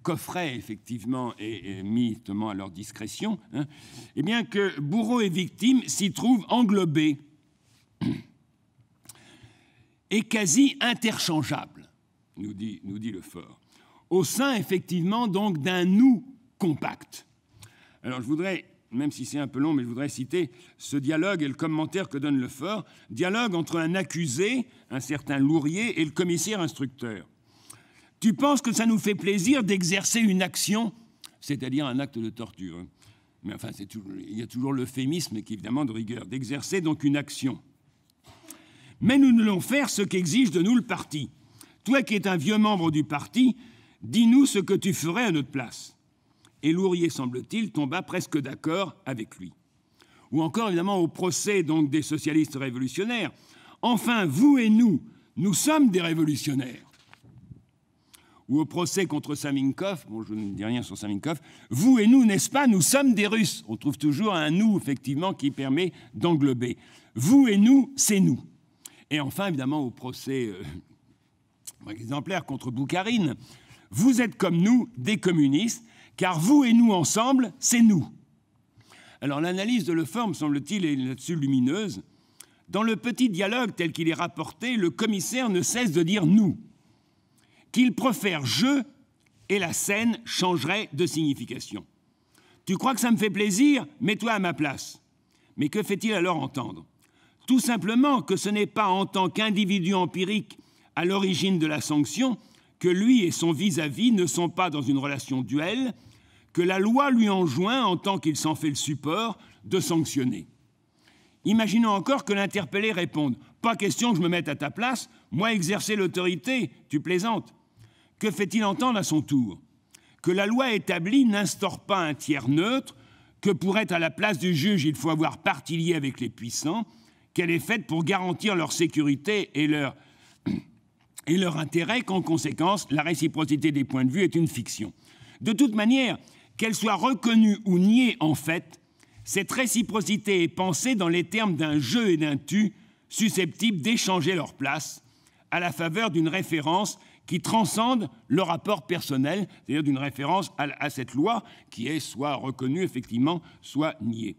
coffraient effectivement et mis justement à leur discrétion, hein, eh bien que bourreaux et victimes s'y trouvent englobés et quasi interchangeables, nous dit le fort, au sein effectivement donc d'un nous compact. Alors je voudrais, même si c'est un peu long, mais je voudrais citer ce dialogue et le commentaire que donne le fort, dialogue entre un accusé, un certain Lourier, et le commissaire instructeur. Tu penses que ça nous fait plaisir d'exercer une action, c'est-à-dire un acte de torture, hein. Mais enfin, il y a toujours l'euphémisme qui est évidemment de rigueur, d'exercer donc une action. Mais nous voulons faire ce qu'exige de nous le parti. Toi qui es un vieux membre du parti, dis-nous ce que tu ferais à notre place. Et Lourier, semble-t-il, tomba presque d'accord avec lui. Ou encore, évidemment, au procès donc des socialistes révolutionnaires. Enfin, vous et nous sommes des révolutionnaires. Ou au procès contre Saminkov, bon, je ne dis rien sur Saminkov, vous et nous, n'est-ce pas, nous sommes des Russes. On trouve toujours un nous, effectivement, qui permet d'englober. Vous et nous, c'est nous. Et enfin, évidemment, au procès exemplaire contre Boukharine, vous êtes comme nous, des communistes, car vous et nous ensemble, c'est nous. Alors l'analyse de Lefort, me semble-t-il, est là-dessus lumineuse. Dans le petit dialogue tel qu'il est rapporté, le commissaire ne cesse de dire « nous », qu'il préfère « je » et la scène changerait de signification. Tu crois que ça me fait plaisir? Mets-toi à ma place. Mais que fait-il alors entendre? Tout simplement que ce n'est pas en tant qu'individu empirique à l'origine de la sanction que lui et son vis-à-vis ne sont pas dans une relation duelle, que la loi lui enjoint, en tant qu'il s'en fait le support, de sanctionner. Imaginons encore que l'interpellé réponde « Pas question que je me mette à ta place, moi exercer l'autorité, tu plaisantes ». Que fait-il entendre à son tour? Que la loi établie n'instaure pas un tiers neutre, que pour être à la place du juge, il faut avoir partie liée avec les puissants, qu'elle est faite pour garantir leur sécurité et leur intérêt, qu'en conséquence, la réciprocité des points de vue est une fiction. De toute manière, qu'elle soit reconnue ou niée en fait, cette réciprocité est pensée dans les termes d'un je et d'un tu susceptibles d'échanger leur place à la faveur d'une référence qui transcende le rapport personnel, c'est-à-dire d'une référence à cette loi qui est soit reconnue effectivement, soit niée.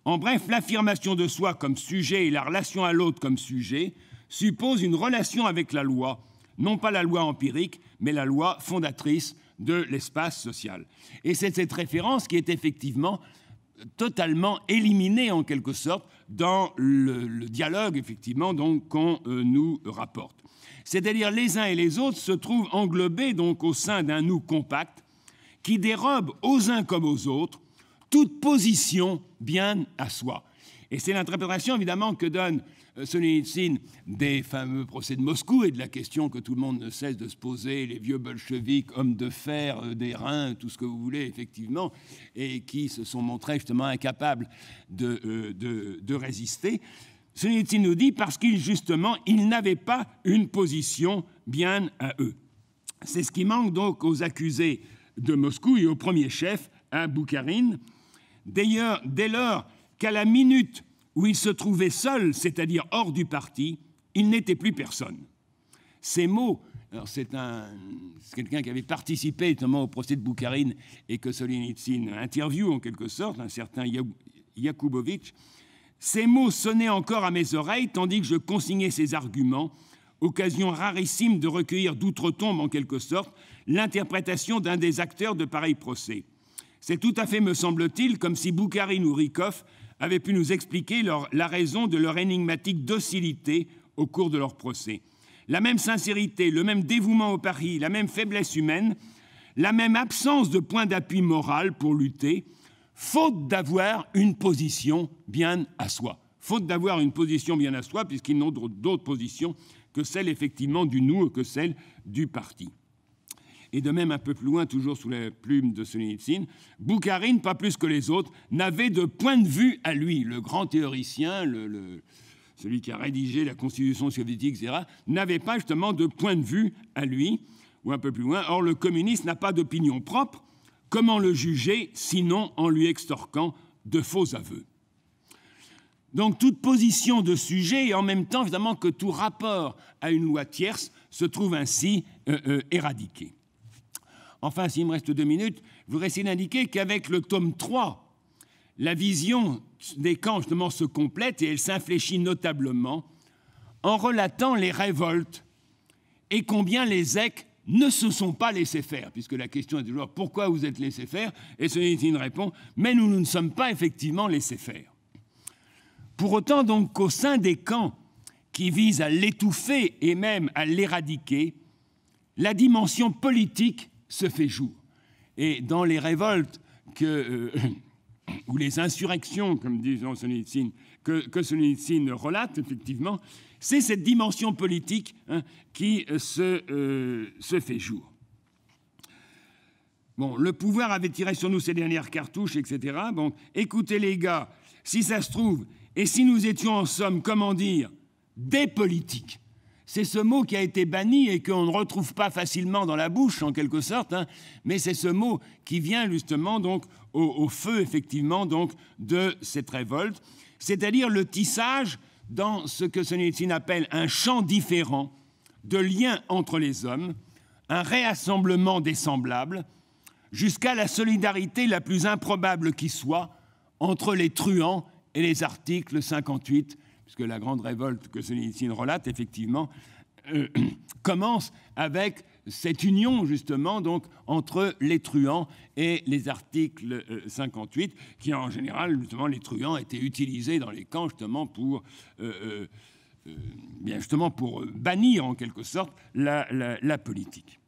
En bref, l'affirmation de soi comme sujet et la relation à l'autre comme sujet suppose une relation avec la loi, non pas la loi empirique, mais la loi fondatrice de l'espace social. Et c'est cette référence qui est effectivement totalement éliminée, en quelque sorte, dans le dialogue, effectivement, donc, qu'on nous rapporte. C'est-à-dire les uns et les autres se trouvent englobés donc au sein d'un nous compact qui dérobe aux uns comme aux autres toute position bien à soi. Et c'est l'interprétation évidemment que donne Solzhenitsyn des fameux procès de Moscou et de la question que tout le monde ne cesse de se poser, les vieux bolcheviks, hommes de fer, des reins, tout ce que vous voulez, effectivement, et qui se sont montrés justement incapables de résister. Solzhenitsyn nous dit parce qu'ils, justement, ils n'avaient pas une position bien à eux. C'est ce qui manque donc aux accusés de Moscou et au premier chef, à Boukharine. D'ailleurs, dès lors qu'à la minute où il se trouvait seul, c'est-à-dire hors du parti, il n'était plus personne. Ces mots, alors c'est quelqu'un qui avait participé notamment au procès de Boukharine et que Solzhenitsyn interviewe en quelque sorte, un certain Yakubovitch. Ces mots sonnaient encore à mes oreilles tandis que je consignais ces arguments, occasion rarissime de recueillir d'outre-tombe en quelque sorte l'interprétation d'un des acteurs de pareil procès. C'est tout à fait, me semble-t-il, comme si Boukharine ou Rykov avaient pu nous expliquer la raison de leur énigmatique docilité au cours de leur procès. La même sincérité, le même dévouement au pari, la même faiblesse humaine, la même absence de point d'appui moral pour lutter, faute d'avoir une position bien à soi. Faute d'avoir une position bien à soi, puisqu'ils n'ont d'autre position que celle effectivement du nous, que celle du parti. Et de même, un peu plus loin, toujours sous la plume de Solzhenitsyn, Boukharine, pas plus que les autres, n'avait de point de vue à lui. Le grand théoricien, celui qui a rédigé la Constitution soviétique, etc., n'avait pas justement de point de vue à lui, ou un peu plus loin. Or, le communiste n'a pas d'opinion propre. Comment le juger, sinon en lui extorquant de faux aveux? Donc, toute position de sujet, et en même temps, évidemment, que tout rapport à une loi tierce se trouve ainsi éradiqué. Enfin, s'il me reste 2 minutes, je voudrais essayer d'indiquer qu'avec le tome 3, la vision des camps, justement, se complète et elle s'infléchit notablement en relatant les révoltes et combien les Zèques ne se sont pas laissés faire, puisque la question est toujours « Pourquoi vous êtes laissés faire ?» Et Solzhenitsyn répond « Mais nous ne sommes pas effectivement laissés faire. » Pour autant, donc, qu'au sein des camps qui visent à l'étouffer et même à l'éradiquer, la dimension politique se fait jour. Et dans les révoltes ou les insurrections, comme dit Solzhenitsyn, que Solzhenitsyn relate, effectivement, c'est cette dimension politique qui se fait jour. Bon, le pouvoir avait tiré sur nous ses dernières cartouches, etc. Bon, écoutez les gars, si ça se trouve, et si nous étions en somme, comment dire, des politiques. C'est ce mot qui a été banni et qu'on ne retrouve pas facilement dans la bouche, en quelque sorte, mais c'est ce mot qui vient justement donc au feu, effectivement, donc, de cette révolte, c'est-à-dire le tissage dans ce que Solzhenitsyn appelle un champ différent de liens entre les hommes, un réassemblement des semblables, jusqu'à la solidarité la plus improbable qui soit entre les truands et les articles 58, puisque la grande révolte que Solzhenitsyn relate, effectivement, commence avec cette union, justement, donc, entre les truands et les articles 58, qui, en général, justement, les truands étaient utilisés dans les camps, justement, pour bannir, en quelque sorte, la politique.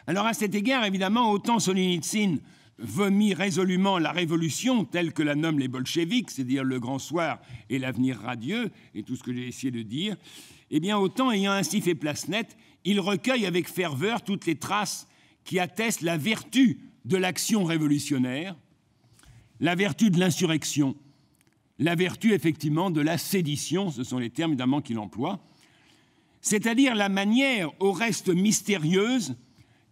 Alors, à cet égard, évidemment, autant Solzhenitsyn vomit résolument la révolution telle que la nomment les bolcheviks, c'est-à-dire le grand soir et l'avenir radieux, et tout ce que j'ai essayé de dire, eh bien, autant, ayant ainsi fait place nette, il recueille avec ferveur toutes les traces qui attestent la vertu de l'action révolutionnaire, la vertu de l'insurrection, la vertu, effectivement, de la sédition, ce sont les termes, évidemment, qu'il emploie, c'est-à-dire la manière, au reste mystérieuse,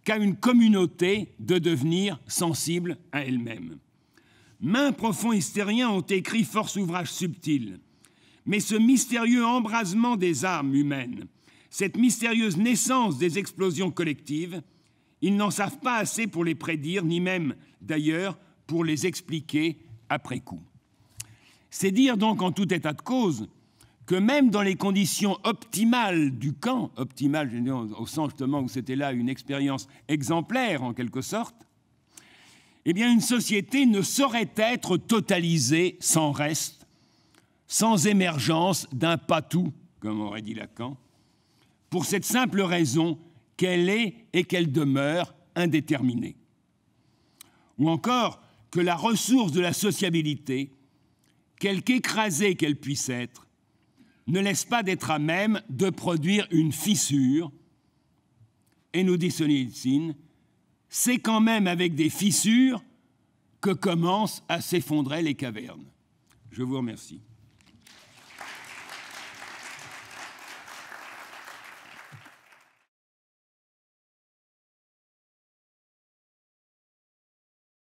qu'a une communauté de devenir sensible à elle-même. Maints profonds hystériens ont écrit force ouvrages subtils, mais ce mystérieux embrasement des âmes humaines, cette mystérieuse naissance des explosions collectives, ils n'en savent pas assez pour les prédire, ni même, d'ailleurs, pour les expliquer après coup. C'est dire donc, en tout état de cause, que même dans les conditions optimales du camp, optimales au sens justement où c'était là une expérience exemplaire en quelque sorte, eh bien une société ne saurait être totalisée sans reste, sans émergence d'un pas-tout, comme aurait dit Lacan, pour cette simple raison qu'elle est et qu'elle demeure indéterminée. Ou encore que la ressource de la sociabilité, quelque écrasée qu'elle puisse être, ne laisse pas d'être à même de produire une fissure. Et nous dit Solzhenitsyn, c'est quand même avec des fissures que commencent à s'effondrer les cavernes. Je vous remercie.